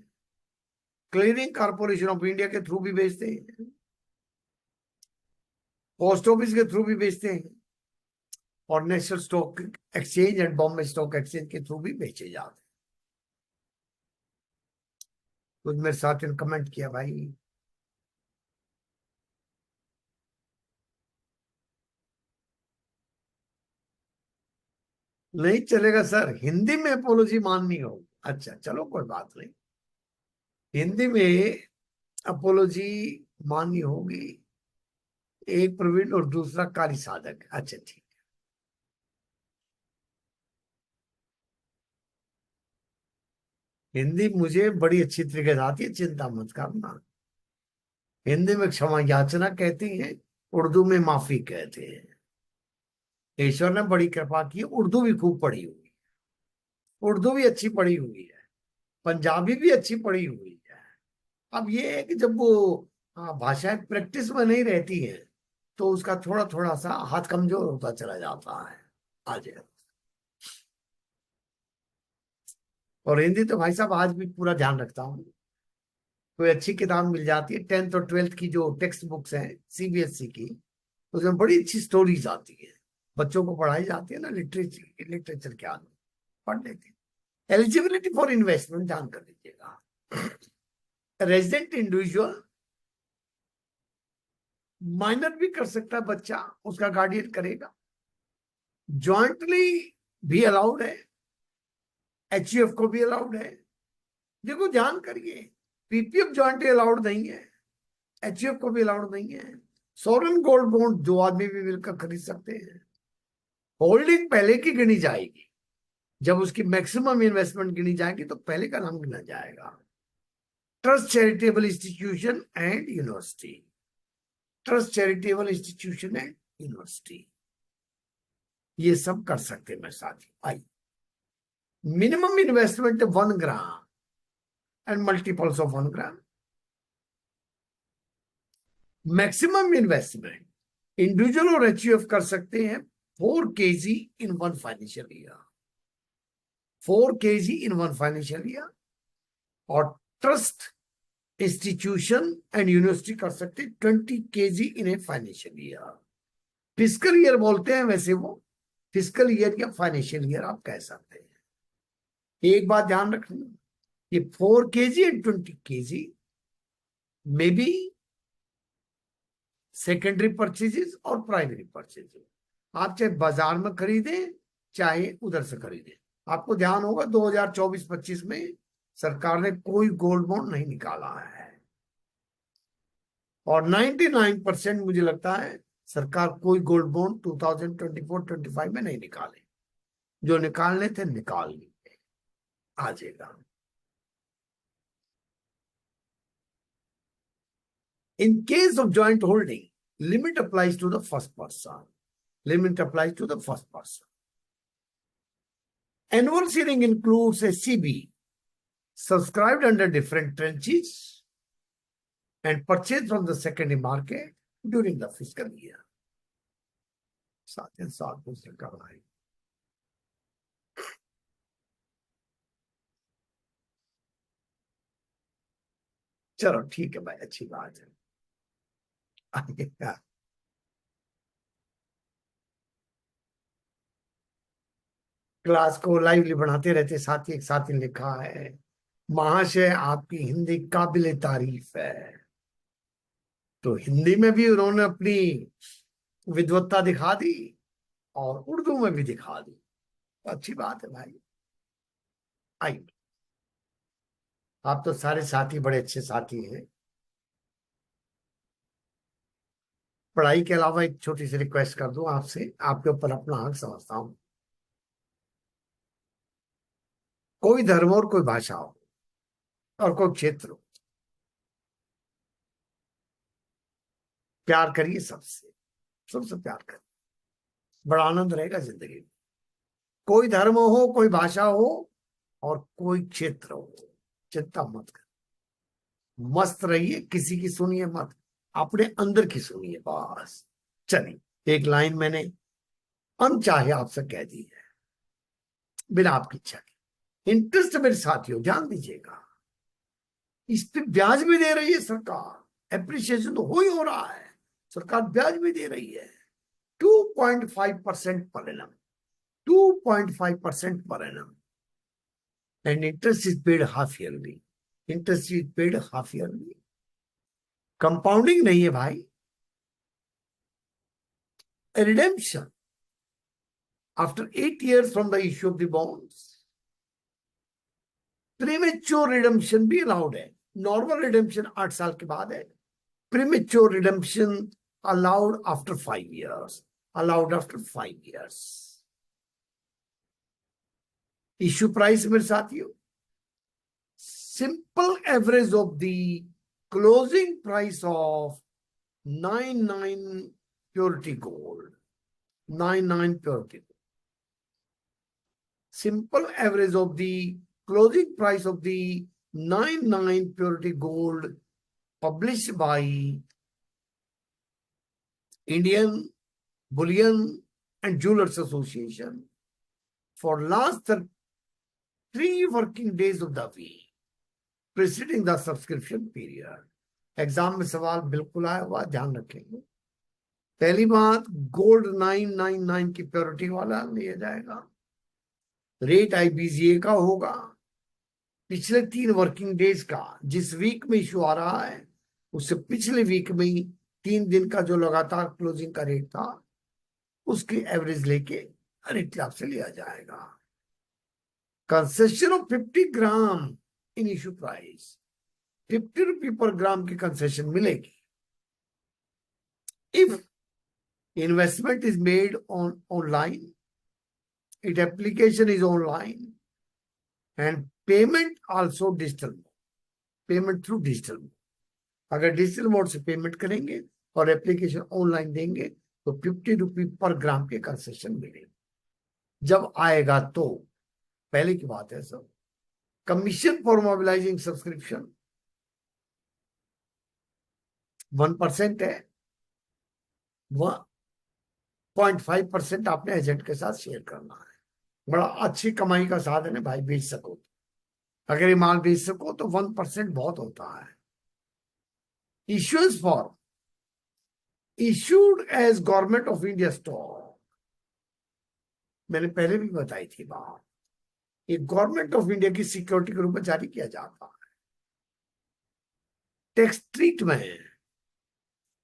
क्लियरिंग कॉर्पोरेशन ऑफ इंडिया के थ्रू भी बेचते हैं, पोस्ट ऑफिस के थ्रू भी बेचते हैं, और national stock exchange and Bombay stock exchange के थ्रू भी बेचे जाते हैं। कुछ मेरे साथियों ने कमेंट किया भाई, नहीं चलेगा सर, हिंदी में अपोलॉजी माननी होगी। अच्छा चलो, कोई बात नहीं, हिंदी में अपोलॉजी माननी होगी। एक प्रवीण और दूसरा कार्य साधक, अच्छा ठीक। हिंदी मुझे बड़ी अच्छी तरीके से आती है, चिंता मत करना। हिंदी में क्षमा याचना कहती हैं, उर्दू में माफी कहते हैं। ईश्वर ने बड़ी कृपा की, उर्दू भी खूब पढ़ी हुई, उर्दू भी अच्छी पढ़ी हुई है, पंजाबी भी अच्छी पढ़ी हुई है। अब ये है कि जब वो भाषाएं प्रैक्टिस में नहीं रहती है, तो उसका थोड़ा थोड़ा सा हाथ कमजोर होता चला जाता है। आज और हिंदी तो भाई साहब आज भी पूरा ध्यान रखता हूँ। कोई अच्छी किताब मिल जाती है, 10th और 12th की जो टेक्स्ट बुक्स हैं सीबीएसई की, उसमें बड़ी अच्छी स्टोरीज आती है, बच्चों को पढ़ाई जाती है ना, लिटरेचर लिटरेचर के आगे पढ़ लेते हैं। एलिजिबिलिटी फॉर इन्वेस्टमेंट ध्यान कर लीजिएगा। रेजिडेंट इंडिविजुअल, माइनर भी कर सकता है बच्चा, उसका गार्डियन करेगा। जॉइंटली भी अलाउड है, एचयूएफ को भी अलाउड है। देखो ध्यान करिए, पीपीएफ जॉइंटली अलाउड नहीं है, एचयूएफ को भी अलाउड नहीं है। सॉवरेन गोल्ड बॉन्ड दो आदमी भी मिलकर खरीद सकते हैं। होल्डिंग पहले की गिनी जाएगी, जब उसकी मैक्सिमम इन्वेस्टमेंट गिनी जाएगी तो पहले का नाम गिना जाएगा। Trust charitable institution and university, trust charitable institution and university, ये सब कर सकते हैं मेरे साथी भाई। Minimum investment 1 gram and multiples of 1 gram. Maximum investment individual और एचयूएफ कर सकते हैं 4 kg in 1 financial year. 4 kg in one financial year, और ट्रस्ट इंस्टीट्यूशन एंड यूनिवर्सिटी कर सकते 20 kg in a financial year. Physical year बोलते हैं, वैसे वो फिजिकल ईयर या फाइनेंशियल ईयर आप कह सकते हैं। एक बात ध्यान रखना, ये 4 kg and 20 kg may be secondary purchases और प्राइमरी परचेजेस। आप चाहे बाजार में खरीदें चाहे उधर से खरीदें। आपको ध्यान होगा 2024-25 में सरकार ने कोई गोल्ड बॉन्ड नहीं निकाला है, और 99% मुझे लगता है सरकार कोई गोल्ड बॉन्ड 2024-25 में नहीं निकाले। जो निकालने थे निकाल लिए, आ जाएगा। In case of joint holding, limit applies to the first person. Limit applies to the first person. Annual sharing includes a CB subscribed under different tranches and purchased from the secondary market during the fiscal year. साथ ही साथ दूसरे करवाए। चलो ठीक है भाई, अच्छी बात है। क्लास को लाइवली बढ़ाते रहते साथी। एक साथी ने लिखा है, महाशय आपकी हिंदी काबिले तारीफ है। तो हिंदी में भी उन्होंने अपनी विद्वत्ता दिखा दी और उर्दू में भी दिखा दी, अच्छी बात है भाई। आइए, आप तो सारे साथी बड़े अच्छे साथी हैं। पढ़ाई के अलावा एक छोटी सी रिक्वेस्ट कर दूं आपसे, आपके ऊपर अपना हक समझता हूं। कोई धर्म और कोई भाषा हो और कोई क्षेत्र हो, प्यार करिए सबसे, सबसे प्यार करिए, बड़ा आनंद रहेगा जिंदगी में। कोई धर्म हो, कोई भाषा हो और कोई क्षेत्र हो, चिंता मत कर, मस्त रहिए, किसी की सुनिए मत, अपने अंदर की सुनिए बस। चलिए, एक लाइन मैंने अनचाहे आपसे कह दी है, बिना आपकी इच्छा के। इंटरेस्ट मेरे साथियों ध्यान दीजिएगा, इस पे ब्याज भी दे रही है सरकार, एप्रिसिएशन तो हो रहा है, सरकार ब्याज भी दे रही है 2.5% per annum, 2.5% per annum, and interest is paid half yearly. Interest is paid half yearly, compounding नहीं है भाई, redemption after 8 years from the issue of the bonds. Premature redemption भी अलाउड है, नॉर्मल रिडेम्पशन 8 साल के बाद है, premature redemption allowed after 5 years, allowed after 5 years। Issue price मेरे साथियों, simple average of the closing price of 99 purity gold, 99 purity, simple average of the closing price of the 99 purity gold published by Indian Bullion and Jewelers Association for last 3 working days of the week preceding the subscription period। Exam में सवाल बिल्कुल आया हुआ, ध्यान रखेंगे। पहली बात, गोल्ड 999 की प्योरिटी वाला लिया जाएगा, रेट आईबीजीए का होगा, पिछले 3 वर्किंग डेज का, जिस वीक में इशू आ रहा है उससे पिछले वीक में ही 3 दिन का जो लगातार क्लोजिंग का रेट था उसकी एवरेज लेके रेट आपसे लिया जाएगा। Concession of 50 gram in issue price, 50 रुपये पर ग्राम की कंसेशन मिलेगी if investment is made on online, it application is online and payment also digital, payment through digital. अगर डिजिटल मोड से पेमेंट करेंगे और एप्लीकेशन ऑनलाइन देंगे तो 50 रुपये पर ग्राम के कंसेशन मिलेंगे। जब आएगा तो पहले की बात है सब, कमीशन फॉर मोबिलाइजिंग सब्सक्रिप्शन 1% है, 1.5% आपने एजेंट के साथ शेयर करना है। बड़ा अच्छी कमाई का साधन है भाई, बेच सको तो। अगर ये माल बेच सको तो 1% बहुत होता है। Issues for issued as government of India stock, मैंने पहले भी बताई थी बात। ये गवर्नमेंट ऑफ इंडिया की सिक्योरिटी के रूप में जारी किया जाता है। टैक्स ट्रीट में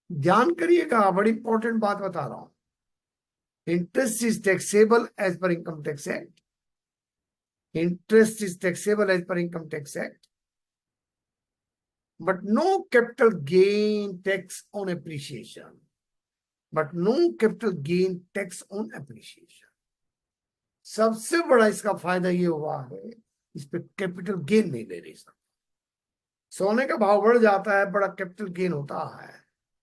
ध्यान करिएगा, बड़ी इंपॉर्टेंट बात बता रहा हूं। Interest is taxable as per income tax act. Interest is taxable as per income tax act, but no capital gain tax on appreciation. But no capital gain tax on appreciation. सबसे बड़ा इसका फायदा ये हुआ है, इस पे कैपिटल गेन नहीं ले रही सब। सोने का भाव बढ़ जाता है, बड़ा कैपिटल गेन होता है।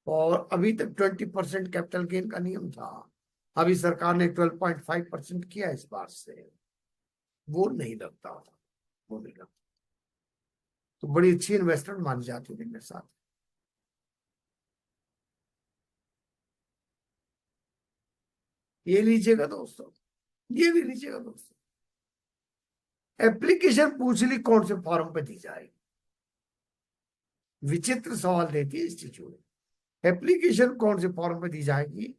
और अभी तक 20% कैपिटल गेन का नियम था, अभी सरकार ने 12.5% किया इस बार से। वो नहीं लगता था, वो नहीं लगता। तो बड़ी अच्छी इन्वेस्टमेंट मानी जाती है मेरे साथ। ये लीजिएगा दोस्तों, ये भी लीजिएगा दोस्तों। एप्लीकेशन पूछ ली कौन से फॉर्म पे दी जाएगी, विचित्र सवाल देती है इंस्टीट्यूट। एप्लीकेशन कौन से फॉर्म पे दी जाएगी,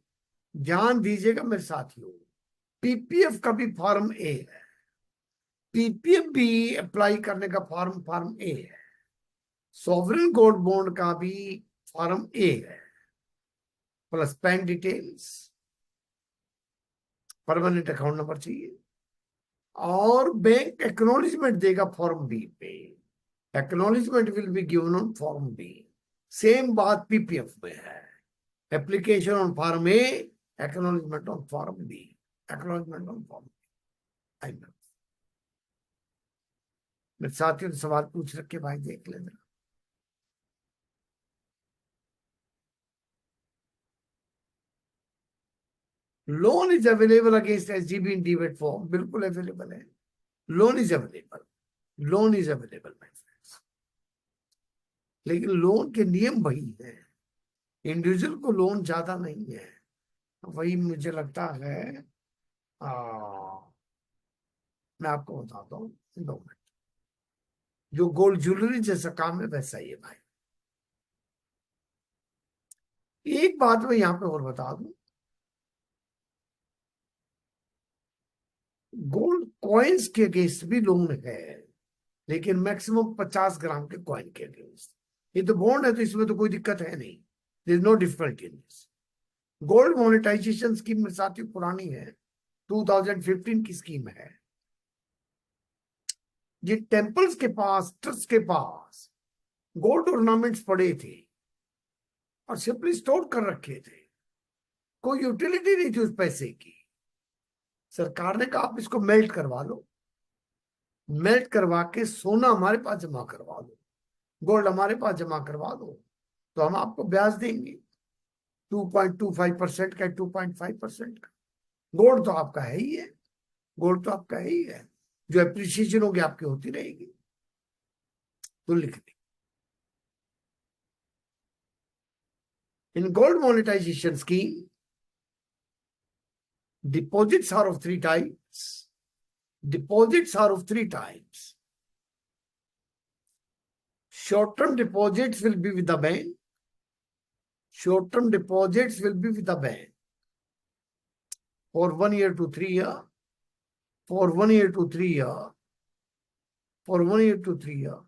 ध्यान दीजिएगा मेरे साथियों। पीपीएफ का भी फॉर्म ए है, पीपीएफ भी अप्लाई करने का फॉर्म फॉर्म ए है। सॉवरेन गोल्ड बॉन्ड का भी फॉर्म ए है, plus bank details, permanent account number चाहिए, और बैंक एक्नॉलेजमेंट देगा फॉर्म बी पे। Acknowledgement will be given on form B. Same बात पीपीएफ में है, application on form A, acknowledgement on form B. Acknowledgement on form B. मेरे साथियों ने सवाल पूछ रखे भाई, देख लेना। Loan is available against SGB in demat form, बिल्कुल अवेलेबल है। Loan is available, loan is available my friends. लेकिन लोन के नियम वही है, इंडिविजुअल को लोन ज्यादा नहीं है। वही मुझे लगता है, आ, मैं आपको बताता हूँ 2 मिनट। जो गोल्ड ज्वेलरी जैसा काम है वैसा ही है भाई। एक बात मैं यहाँ पे और बता दूं, गोल्ड कॉइन्स के अगेंस्ट भी लोन है, लेकिन मैक्सिमम 50 ग्राम के कॉइन के अगेंस्ट। ये तो बॉन्ड है तो इसमें तो कोई दिक्कत है नहीं, there is no difficulty in this. Gold monetisation scheme में साथी पुरानी है, 2015 की स्कीम है। ये टेम्पल्स के पास, ट्रस्ट के पास गोल्ड ऑर्नामेंट्स पड़े थे और सिंपली स्टोर कर रखे थे, कोई यूटिलिटी नहीं थी उस पैसे की। सरकार ने कहा आप इसको मेल्ट करवा लो, मेल्ट करवा के सोना हमारे पास जमा करवा दो, गोल्ड हमारे पास जमा करवा दो, तो हम आपको ब्याज देंगे 2.25% का, 2.5% का। गोल्ड तो आपका है ही है, गोल्ड तो आपका है ही है, जो एप्रिसिएशन होगी आपकी होती रहेगी। तो लिख दे, in gold monetisation scheme deposits are of 3 types. Deposits are of 3 types. Short-term deposits will be with the bank. Short-term deposits will be with the bank for 1 year to 3 year. For 1 year to 3 year. For 1 year to 3 year.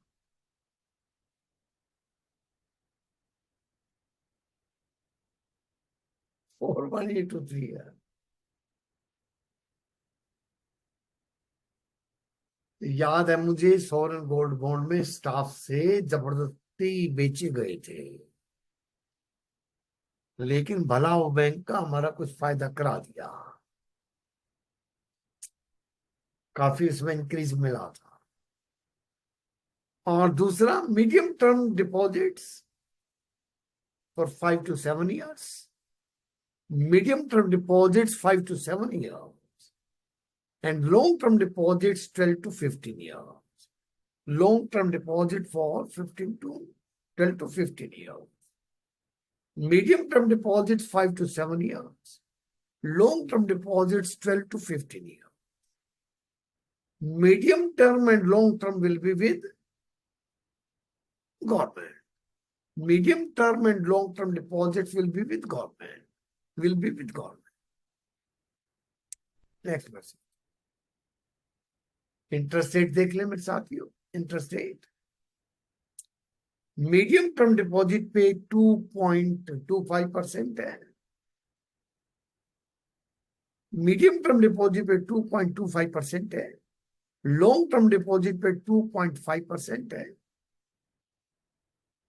For 1 year to 3 year. याद है मुझे, सॉवरेन गोल्ड बॉन्ड में स्टाफ से जबरदस्ती बेचे गए थे, लेकिन भला वो बैंक का हमारा कुछ फायदा करा दिया, काफी इसमें इंक्रीज मिला था। और दूसरा medium term deposits for 5 to 7 years. Medium term deposits 5 to 7 years. And long term deposits 12 to 15 years. Long term deposit for 15 to 12 to 15 years. Medium term deposits 5 to 7 years. Long term deposits 12 to 15 years. Medium term and long term will be with government. Medium term and long term deposits will be with government. Will be with government. Next question, interest rate देख ले मेरे साथियों। Interest rate medium term deposit पे 2.25% है। मीडियम टर्म डिपॉजिट पे 2.25% है। लॉन्ग टर्म डिपॉजिट पे 2.5% है।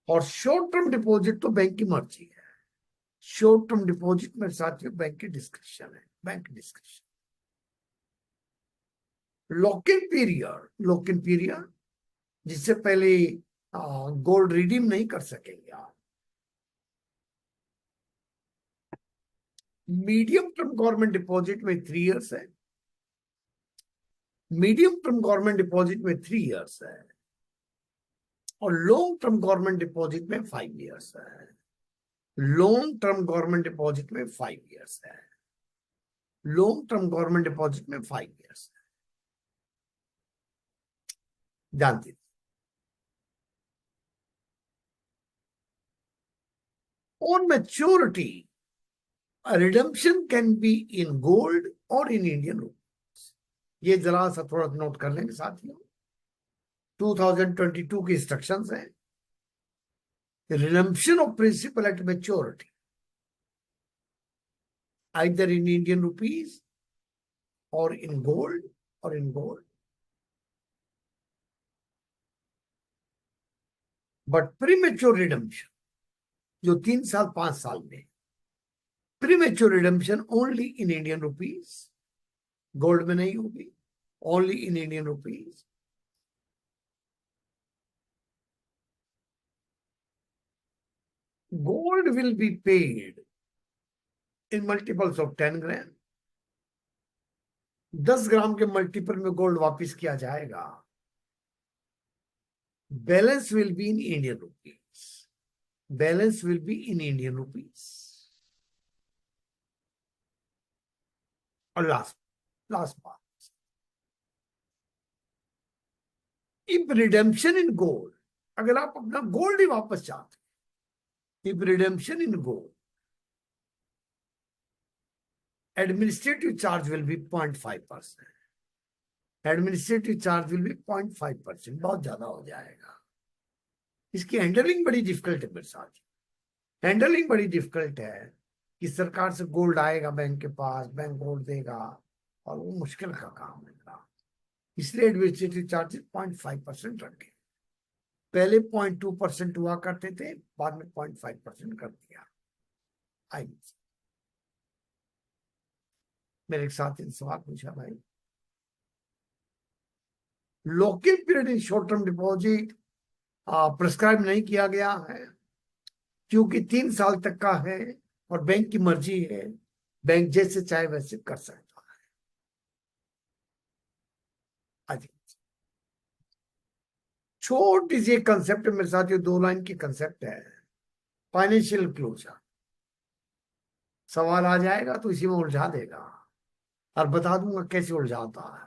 और शॉर्ट टर्म डिपॉजिट तो बैंक की मर्जी है। शॉर्ट टर्म डिपॉजिट मेरे साथियों बैंक की डिस्क्रिप्शन है, bank description. Lock in period, lock in period जिससे पहले गोल्ड रिडीम नहीं कर सकेंगे आप। मीडियम टर्म गवर्नमेंट डिपॉजिट में 3 इयर्स है। मीडियम टर्म गवर्नमेंट डिपॉजिट में 3 इयर्स है। और लॉन्ग टर्म गवर्नमेंट डिपॉजिट में 5 इयर्स है। लॉन्ग टर्म गवर्नमेंट डिपॉजिट में 5 इयर्स है। लॉन्ग टर्म गवर्नमेंट डिपॉजिट में 5 इयर्स है। जानते on maturity, a redemption can be in gold or in Indian rupees. ये जरा सा थोड़ा नोट कर लेंगे साथियों। 2022 की इंस्ट्रक्शंस हैं। Redemption of principal at maturity, either in Indian rupees or in gold or in gold. But premature redemption, जो 3 साल 5 साल में, premature redemption only in Indian rupees, gold में नहीं होगी, only in Indian rupees. Gold will be paid in multiples of 10 ग्राम। 10 ग्राम के मल्टीपल में गोल्ड वापस किया जाएगा। Balance will be in Indian rupees. Balance will be in Indian rupees. और लास्ट बात, इफ रिडेम्पशन इन गोल्ड, अगर आप अपना गोल्ड ही वापस चाहते, if redemption in gold, administrative charge will be 0.5%। Administrative charge will be 0.5%, बहुत ज्यादा हो जाएगा। इसकी हैंडलिंग बड़ी डिफिकल्ट है मेरे साथ। हैंडलिंग बड़ी डिफिकल्ट है कि सरकार से गोल्ड आएगा बैंक के पास, बैंक गोल्ड देगा, और वो मुश्किल का काम है। इसलिए एडमिनिस्ट्रेटिव चार्जेस 0.5% रखे। पहले 0.2% हुआ करते थे, बाद में 0.5% कर दिया। आई मेरे साथ इन सवाल पूछा भाई। Lock in period in short term deposit prescribe नहीं किया गया है, क्योंकि 3 साल तक का है और बैंक की मर्जी है, बैंक जैसे चाहे वैसे कर सकता है। छोटी सी कंसेप्ट मेरे साथ, ये 2 लाइन की कंसेप्ट है, फाइनेंशियल क्लोजर। सवाल आ जाएगा तो इसी में उलझा देगा, और बता दूंगा कैसे उलझाता है।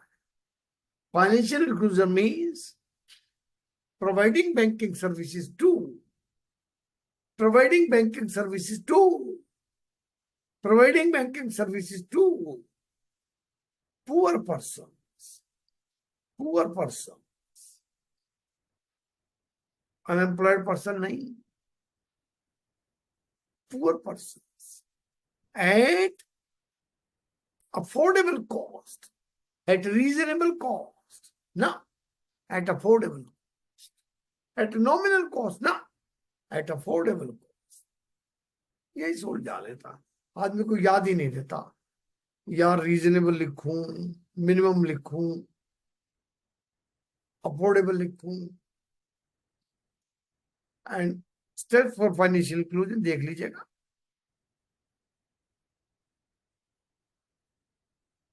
Financial inclusion means providing banking services to providing banking services to providing banking services to poor persons, unemployed person नहीं, poor persons at affordable cost, at reasonable cost, ना at affordable cost, at nominal cost, ना at affordable cost। यही सोच जा लेता, आदमी को याद ही नहीं देता, यार रीजनेबल लिखूं, मिनिमम लिखूं, अफोर्डेबल लिखूं। And steps for financial inclusion देख लीजिएगा।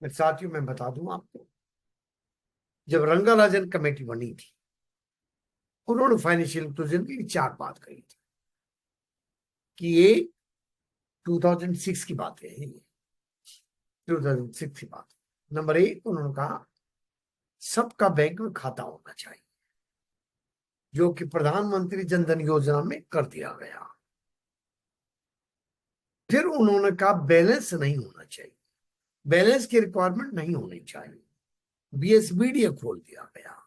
मैं साथियों मैं बता दूं आपको, जब रंगाराजन कमेटी बनी थी, उन्होंने फाइनेंशियल इंक्लूजन की 4 बात कही थी कि ये 2006 की बात है, 2006 की बात। नंबर 1 उन्होंने कहा सबका बैंक में खाता होना चाहिए, जो कि प्रधानमंत्री जन धन योजना में कर दिया गया। फिर उन्होंने कहा बैलेंस नहीं होना चाहिए, बैलेंस की रिक्वायरमेंट नहीं होनी चाहिए, बीएसबीडीए खोल दिया गया।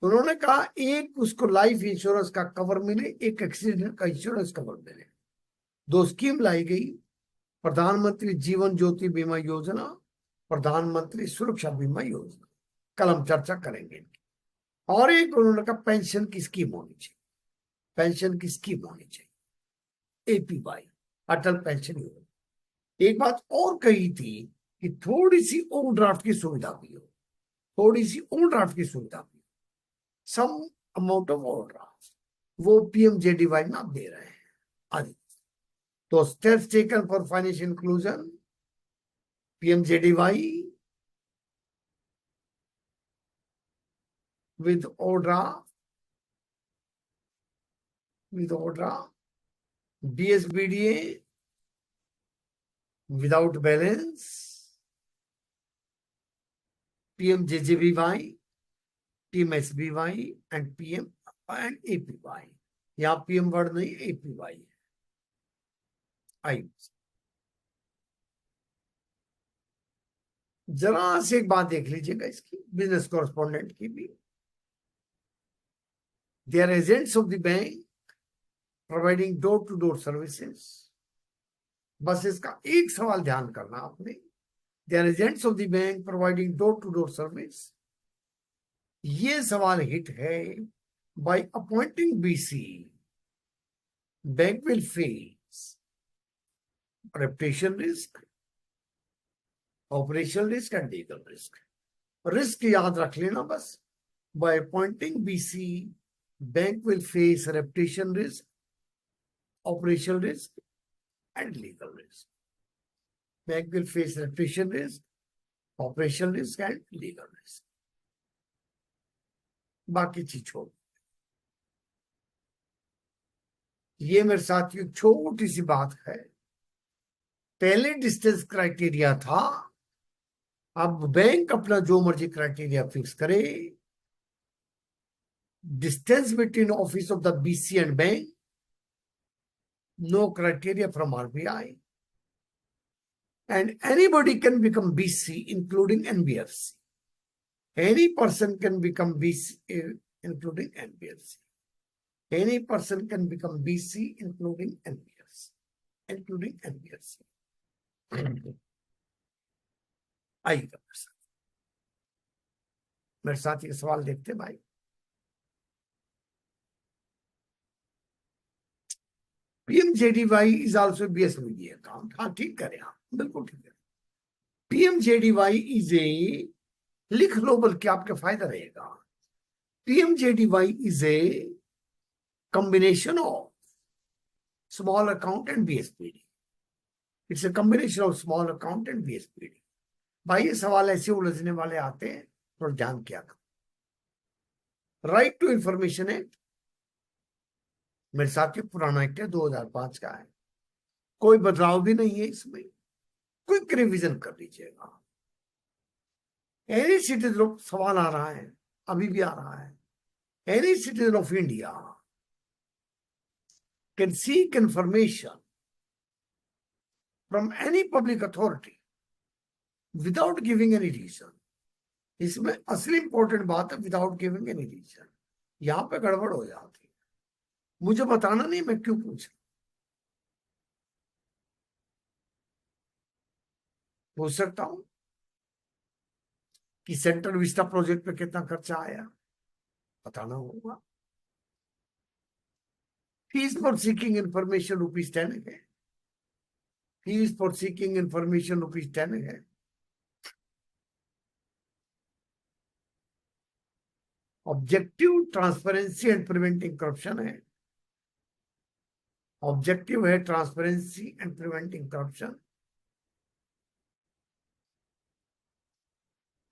उन्होंने कहा एक उसको लाइफ इंश्योरेंस का कवर मिले, एक एक्सीडेंट का इंश्योरेंस कवर मिले। दो स्कीम लाई गई, प्रधानमंत्री जीवन ज्योति बीमा योजना, प्रधानमंत्री सुरक्षा बीमा योजना। कल हम चर्चा करेंगे। और एक उन्होंने कहा पेंशन की स्कीम होनी चाहिए, पेंशन की स्कीम होनी चाहिए, एपीवाई, अटल पेंशन योजना। एक बात और कही थी कि थोड़ी सी ओवरड्राफ्ट की सुविधा भी हो, थोड़ी सी ओवरड्राफ्ट की सुविधा भी, सम अमाउंट ऑफ ओवरड्राफ्ट, वो पीएमजेडीवाई में आप दे रहे हैं आदि। तो steps taken for financial inclusion, PMJDY with overdraft, DSBDA without balance, PMJJBY, PMSBY and PM and APY. यहाँ PM वर्ड नहीं, APY है। आई जरा से एक बात देख लीजिएगा इसकी, बिजनेस कॉरेस्पॉन्डेंट की भी। They are agents of the bank providing door-to-door services. बस इसका एक सवाल ध्यान करना आपने, they are agents of the bank providing door-to-door service। ये सवाल हिट है। By appointing BC, bank will face reputation risk, operational risk and legal risk। Risk याद रख लेना बस। By appointing BC, bank will face reputation risk, operational risk and legal risk। Bank will face reputation risk, operational risk and legal risk। बाकी चीज छोड़। ये मेरे साथ एक छोटी सी बात है। पहले डिस्टेंस क्राइटेरिया था, अब बैंक अपना जो मर्जी क्राइटेरिया फिक्स करे। Distance between office of the BC and bank, no criteria from RBI, and anybody can become BC including NBFC। Any person can become BC including NBFC। Any person can become BC including NBFC, including NBFC। आइएगा मेरे साथ ये सवाल देखते भाई। PMJDY is also BSBD account। हाँ ठीक करें आप, बिल्कुल ठीक है। PMJDY is a, लिख लो बल्कि आपके फायदा रहेगा। PMJDY is a combination of small account and BSBD। It's a combination of small account and BSBD। भाई ये सवाल ऐसे उलझने वाले आते हैं, तो ध्यान किया करो। राइट टू इंफॉर्मेशन एक्ट मेरे साथ ही पुराना एक्ट है, 2005 का है, कोई बदलाव भी नहीं है इसमें, क्विक रिवीजन कर लीजिएगा। एनी सिटीजन ऑफ, सवाल आ रहा है, अभी भी आ रहा है, any citizen of India can seek information from any public authority without giving any reason. इसमें असली इंपॉर्टेंट बात है, विदाउट गिविंग एनी रीजन। यहां पे गड़बड़ हो जाती है, मुझे बताना नहीं मैं क्यों पूछ रहा। पूछ सकता हूं कि सेंट्रल विस्टा प्रोजेक्ट पे कितना खर्चा आया, बताना होगा। फीस फॉर सीकिंग इंफॉर्मेशन ₹10 है, फीस फॉर सीकिंग इंफॉर्मेशन ₹10 है। Objective transparency and preventing corruption है, ऑब्जेक्टिव है transparency and preventing corruption.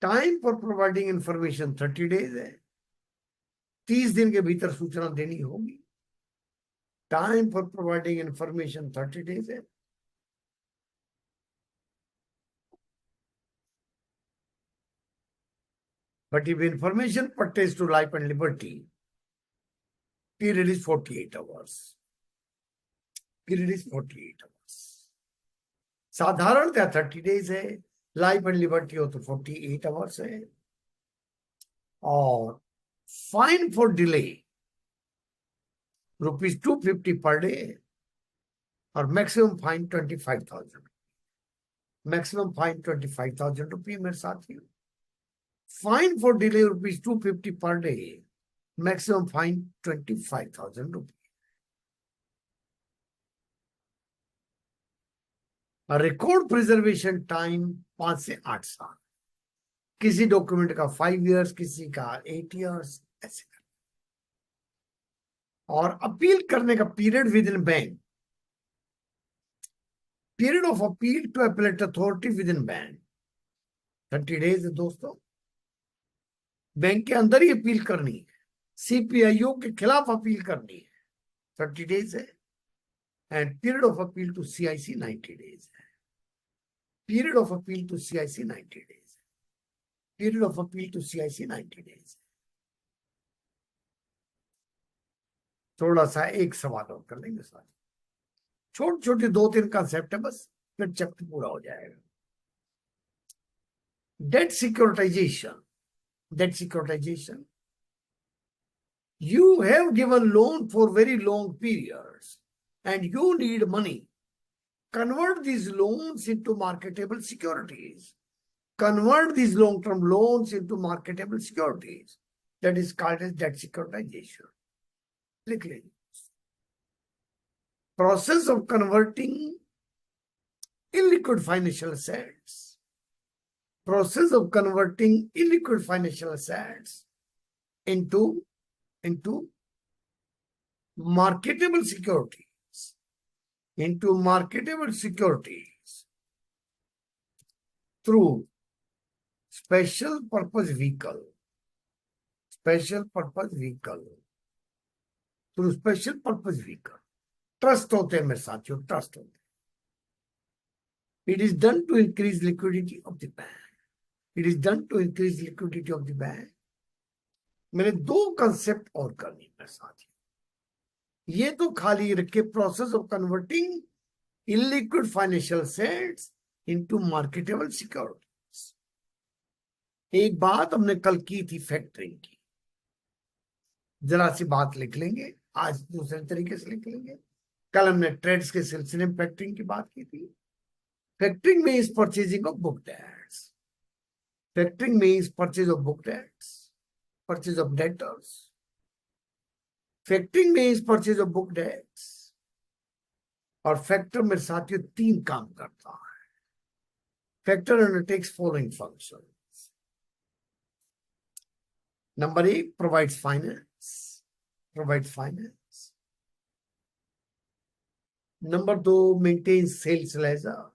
Time for providing information 30 days है, 30 दिन के भीतर सूचना देनी होगी। Time for providing information 30 days है। But if information pertains to life and liberty, period is 48 hours. Period is 48 hours. साधारणतः 30 days है, लाइफ एंड लिबर्टी हो तो 48 आवर्स है। और fine for delay ₹250 per day और मैक्सिमम फाइन 25,000। मैक्सिमम फाइन 25,000 रुपये मेरे साथियों। Fine for delay ₹250 per day, maximum fine 25,000 रुपये। रिकॉर्ड प्रिजर्वेशन टाइम 5 से 8 साल। किसी डॉक्यूमेंट का 5 years, किसी का 8 years, ऐसे। और अपील करने का period within bank, period of appeal to appellate authority within bank 30 days है दोस्तों। बैंक के अंदर ही अपील करनी है, सीपीआईओ के खिलाफ अपील करनी है, 30 days है। And period of appeal to CIC 90 days है। Period of appeal to CIC 90 days है। Period of appeal to CIC 90 days है। थोड़ा सा एक सवाल और कर लेंगे साथ, छोटे छोटे 2-3 कंसेप्ट है बस, फिर चैप्टर पूरा हो जाएगा। Debt securitisation. Debt securitisation, you have given loan for very long periods and you need money. Convert these loans into marketable securities. Convert these long-term loans into marketable securities. That is called as debt securitization. लिख लीजिए। Process of converting illiquid financial assets. Process of converting illiquid financial assets into marketable securities, through special purpose vehicle, through special purpose vehicle। Trust होते हैं मेरे साथियों, ट्रस्ट होते हैं। It is done to increase liquidity of the bank. It is done to increase liquidity of the bank. मैंने 2 कंसेप्ट और करनी मेरे साथियों। ये तो खाली रखे, process of converting illiquid financial assets into marketable securities। एक बात हमने कल की थी फैक्टरिंग की, जरा सी बात लिख लेंगे, आज दूसरे तरीके से लिख लेंगे। कल हमने ट्रेड्स के सिलसिले में फैक्टरिंग की बात की थी। फैक्टरिंग में is purchasing of book debts. Factoring में is purchase of book debts, purchase of debtors. Factoring में is purchase of book debts. और फैक्टर मेरे साथियों 3 काम करता है। Factor undertakes following functions. Number 1, provides finance, number 2, maintains sales ledger,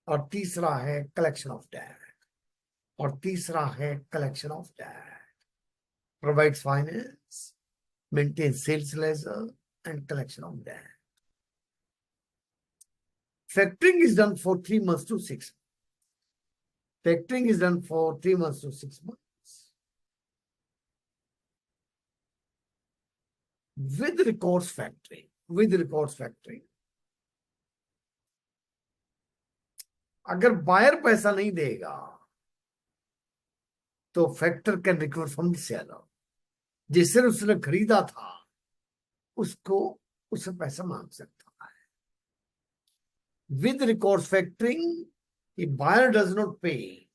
और तीसरा है collection of debt. Provides finance, maintains sales ledger, and collection of debt. Factoring is done for 3 months to 6 months. Factoring is done for 3 months to 6 months. With recourse factoring, अगर बायर पैसा नहीं देगा तो factor can recover from the seller. जिससे उसने खरीदा था उसको उससे पैसा मांग सकता है। With recourse factoring, if buyer does not pay,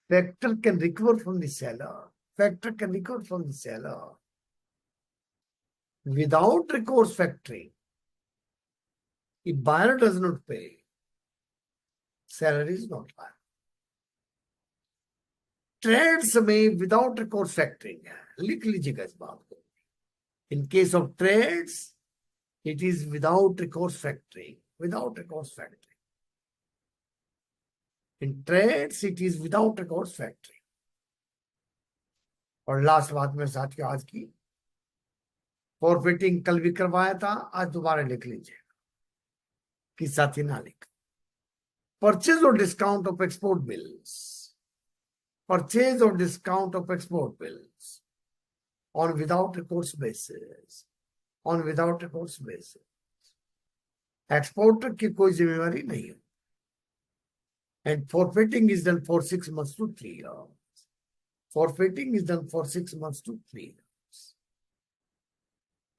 factor can recover from the seller। Without recourse factoring, if buyer does not pay, seller is not liable। TReDS में विदाउट रिकॉर्स फैक्टरिंग है, लिख लीजिएगा इस बात को। In case of TReDS it is without recourse factoring. In TReDS it is without recourse factoring. और लास्ट बात मेरे साथियों आज की, फॉरफिटिंग कल भी करवाया था, आज दोबारा लिख लीजिएगा कि साथी ना लिख। Purchase or discount of export bills. Purchase or discount of export bills on without recourse basis. On without recourse basis. Exporter की कोई जिम्मेवारी नहीं है. And forfeiting is done for 6 months to 3 years. Forfeiting is done for 6 months to 3 years.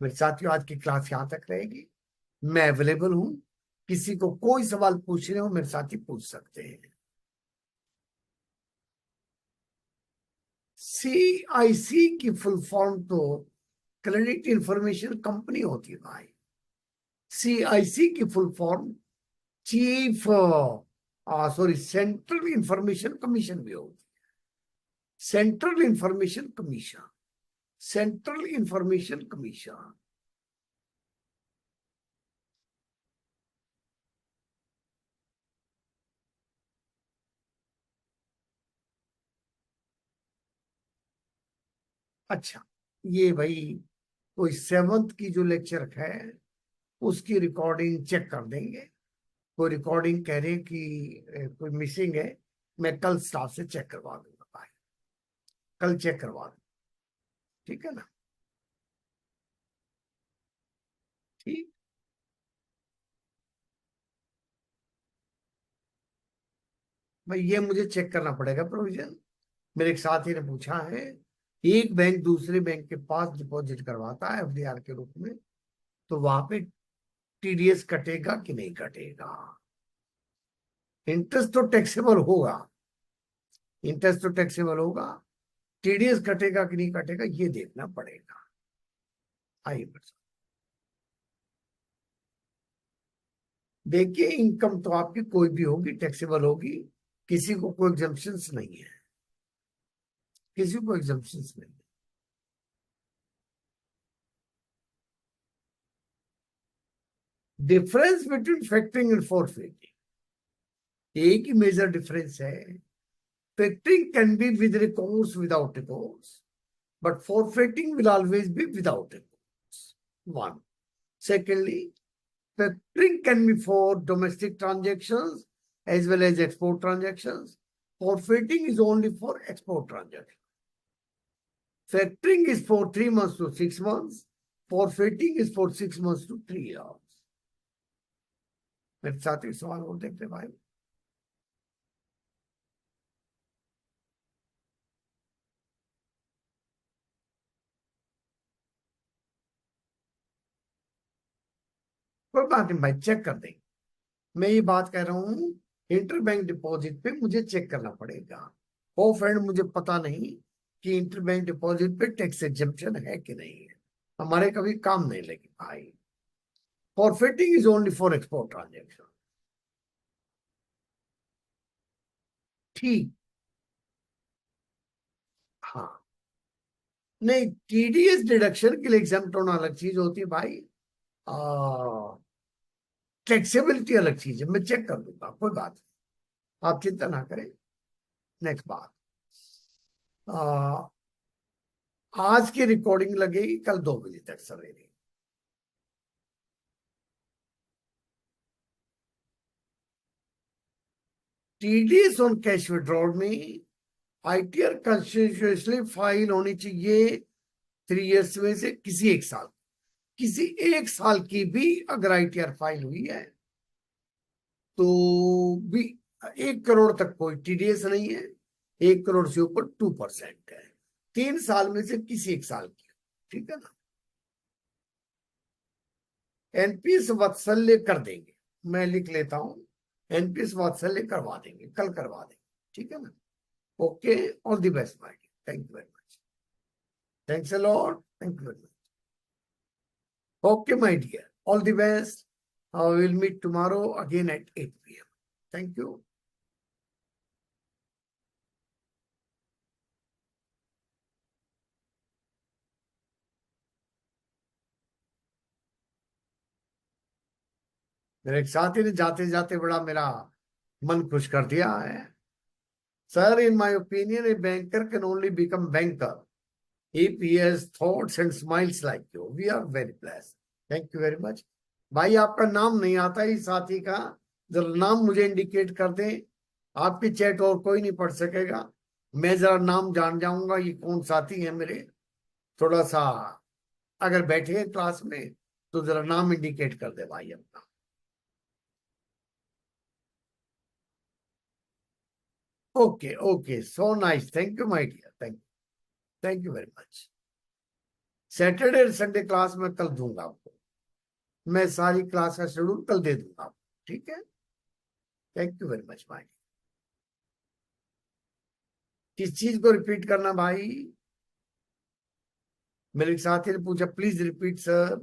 मेरे साथियों, आज की क्लास यहां तक रहेगी. मैं अवेलेबल हूं. किसी को कोई सवाल पूछने हो मेरे साथी पूछ सकते हैं. CIC की फुल फॉर्म तो क्रेडिट इंफॉर्मेशन कंपनी होती है भाई. CIC की full form central information commission भी होती है. Central information commission. Central information commission. अच्छा, ये भाई कोई 7th की जो लेक्चर है उसकी रिकॉर्डिंग चेक कर देंगे. कोई रिकॉर्डिंग कह रहे कि कोई मिसिंग है. मैं कल स्टाफ से चेक करवा दूंगा भाई. कल चेक करवा दूंगा. ठीक है ना. ठीक. भाई ये मुझे चेक करना पड़ेगा प्रोविजन. मेरे एक साथी ने पूछा है, एक बैंक दूसरे बैंक के पास डिपॉजिट करवाता है FDR के रूप में, तो वहां पे TDS कटेगा कि नहीं कटेगा. इंटरेस्ट तो टैक्सेबल होगा. इंटरेस्ट तो टैक्सेबल होगा. TDS कटेगा कि नहीं कटेगा ये देखना पड़ेगा. आइए देखिए, इनकम तो आपकी कोई भी होगी टैक्सेबल होगी. किसी को कोई एग्जम्पशंस नहीं है. किसी को एग्जम्पशंस नहीं है. Difference between factoring and forfaiting. एक ही मेजर डिफरेंस है. Factoring can be with recourse without recourse, but forfeiting will always be without recourse. One. Secondly, factoring can be for domestic transactions as well as export transactions. Forfeiting is only for export transactions. Factoring is for 3 months to 6 months. Forfeiting is for 6 months to 3 years. मेरे साथ एक सवाल और देखते भाई. कोई बात नहीं भाई, चेक कर देंगे. मैं ये बात कह रहा हूं, इंटरबैंक डिपॉजिट पे मुझे चेक करना पड़ेगा. ऑफ एंड मुझे पता नहीं कि इंटरबैंक डिपॉजिट पे टैक्स एग्जम्पशन है कि नहीं है. हमारे कभी काम नहीं लगी भाई. Forfaiting is only for export transaction. ठीक. हाँ. नहीं, TDS डिडक्शन के लिए एग्जाम्प्ट होना अलग चीज होती है भाई. टैक्सेबिलिटी अलग चीज है. मैं चेक कर दूंगा, कोई बात नहीं, आप चिंता ना करें. नेक्स्ट बात. आ, आज की रिकॉर्डिंग लगेगी कल 2 बजे तक सवेरे. TDS ऑन कैश विड्रॉल में ITR कंस्टिट्यूशनली फाइल होनी चाहिए 3 years में से किसी एक साल. किसी एक साल की भी अगर ITR फाइल हुई है तो भी 1 करोड़ तक कोई TDS नहीं है. 1 करोड़ से ऊपर 2% है. 3 साल में से किसी एक साल की. ठीक है ना. NPS वात्सल्य कर देंगे. मैं लिख लेता हूं, NPS वात्सल्य करवा देंगे, कल करवा देंगे. ठीक है ना. Okay, all the best my dear. Thank you very much. Thanks a lot. Thank you very much. Okay my dear, all the best. We'll meet tomorrow again at 8 p.m. Thank you. मेरे एक साथी ने जाते जाते बड़ा मेरा मन खुश कर दिया है. Sir, in my opinion, a banker can only become banker if he has thoughts and smiles like you. We are very blessed. Thank you very much. भाई आपका नाम नहीं आता इस साथी का, जरा नाम मुझे इंडिकेट कर दें। आपकी चैट और कोई नहीं पढ़ सकेगा। मैं जरा नाम जान जाऊंगा ये कौन साथी है मेरे। थोड़ा सा अगर बैठे हैं क्लास में तो जरा नाम इंडिकेट कर दे भाई अपना। Okay okay, so nice, thank you my dear, thank you very much. Saturday और संडे क्लास में कल दूंगा आपको। मैं सारी क्लास का शेड्यूल कल दे दूंगा आपको, ठीक है। थैंक यू वेरी मच भाई। किस चीज को रिपीट करना भाई? मेरे साथी ने पूछा, प्लीज रिपीट सर।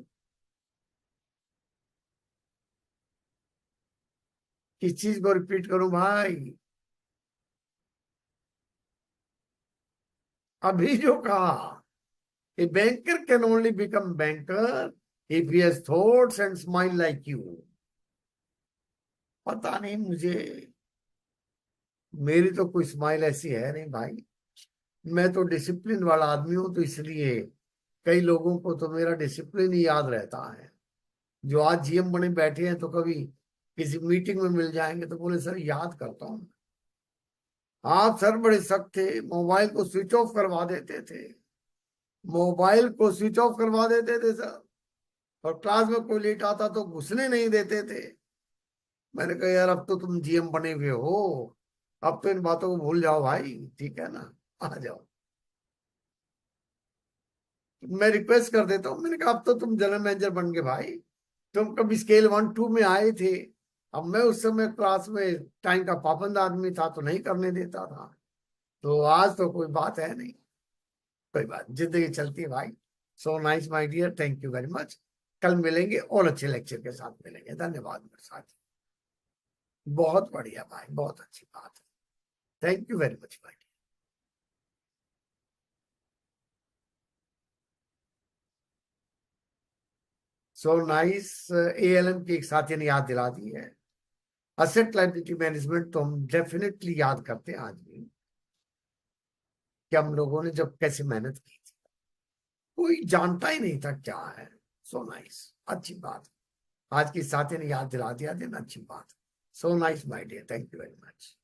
किस चीज को रिपीट करूं भाई? अभी जो कहा, a banker can only become banker if he has thoughts and smile like you. पता नहीं मुझे, मेरी तो कोई स्माइल ऐसी है नहीं भाई। मैं तो डिसिप्लिन वाला आदमी हूं, तो इसलिए कई लोगों को तो मेरा डिसिप्लिन ही याद रहता है। जो आज जीएम बने बैठे हैं तो कभी किसी मीटिंग में मिल जाएंगे तो बोले सर याद करता हूँ। आप सर बड़े सख्त थे, मोबाइल को स्विच ऑफ करवा देते थे। मोबाइल को स्विच ऑफ करवा देते थे सर। और क्लास में कोई लेट आता तो घुसने नहीं देते थे। मैंने कहा यार अब तो तुम जीएम बने हुए हो, अब तो इन बातों को भूल जाओ भाई, ठीक है ना, आ जाओ। मैं रिक्वेस्ट कर देता हूँ, मैंने कहा अब तो तुम जनरल मैनेजर बन गए भाई। तुम कभी स्केल 1 2 में आए थे। अब मैं उस समय क्लास में टाइम का पाबंद आदमी था तो नहीं करने देता था। तो आज तो कोई बात है नहीं। कोई बात, जिंदगी चलती है भाई। So nice my dear, thank you very much. कल मिलेंगे और अच्छे लेक्चर के साथ मिलेंगे। धन्यवाद मेरे साथ। बहुत बढ़िया भाई, बहुत अच्छी बात है। थैंक यू वेरी मच भाई। So nice. एएलएम की एक साथी ने याद दिला दी है। असेट लाइबिलिटी मैनेजमेंट तो हम डेफिनेटली याद करते हैं आज भी, कि हम लोगों ने जब कैसे मेहनत की थी। कोई जानता ही नहीं था क्या है। सो नाइस, अच्छी बात। आज की साथी ने याद दिला दिया, दिन अच्छी बात। So nice my dear, thank you very much.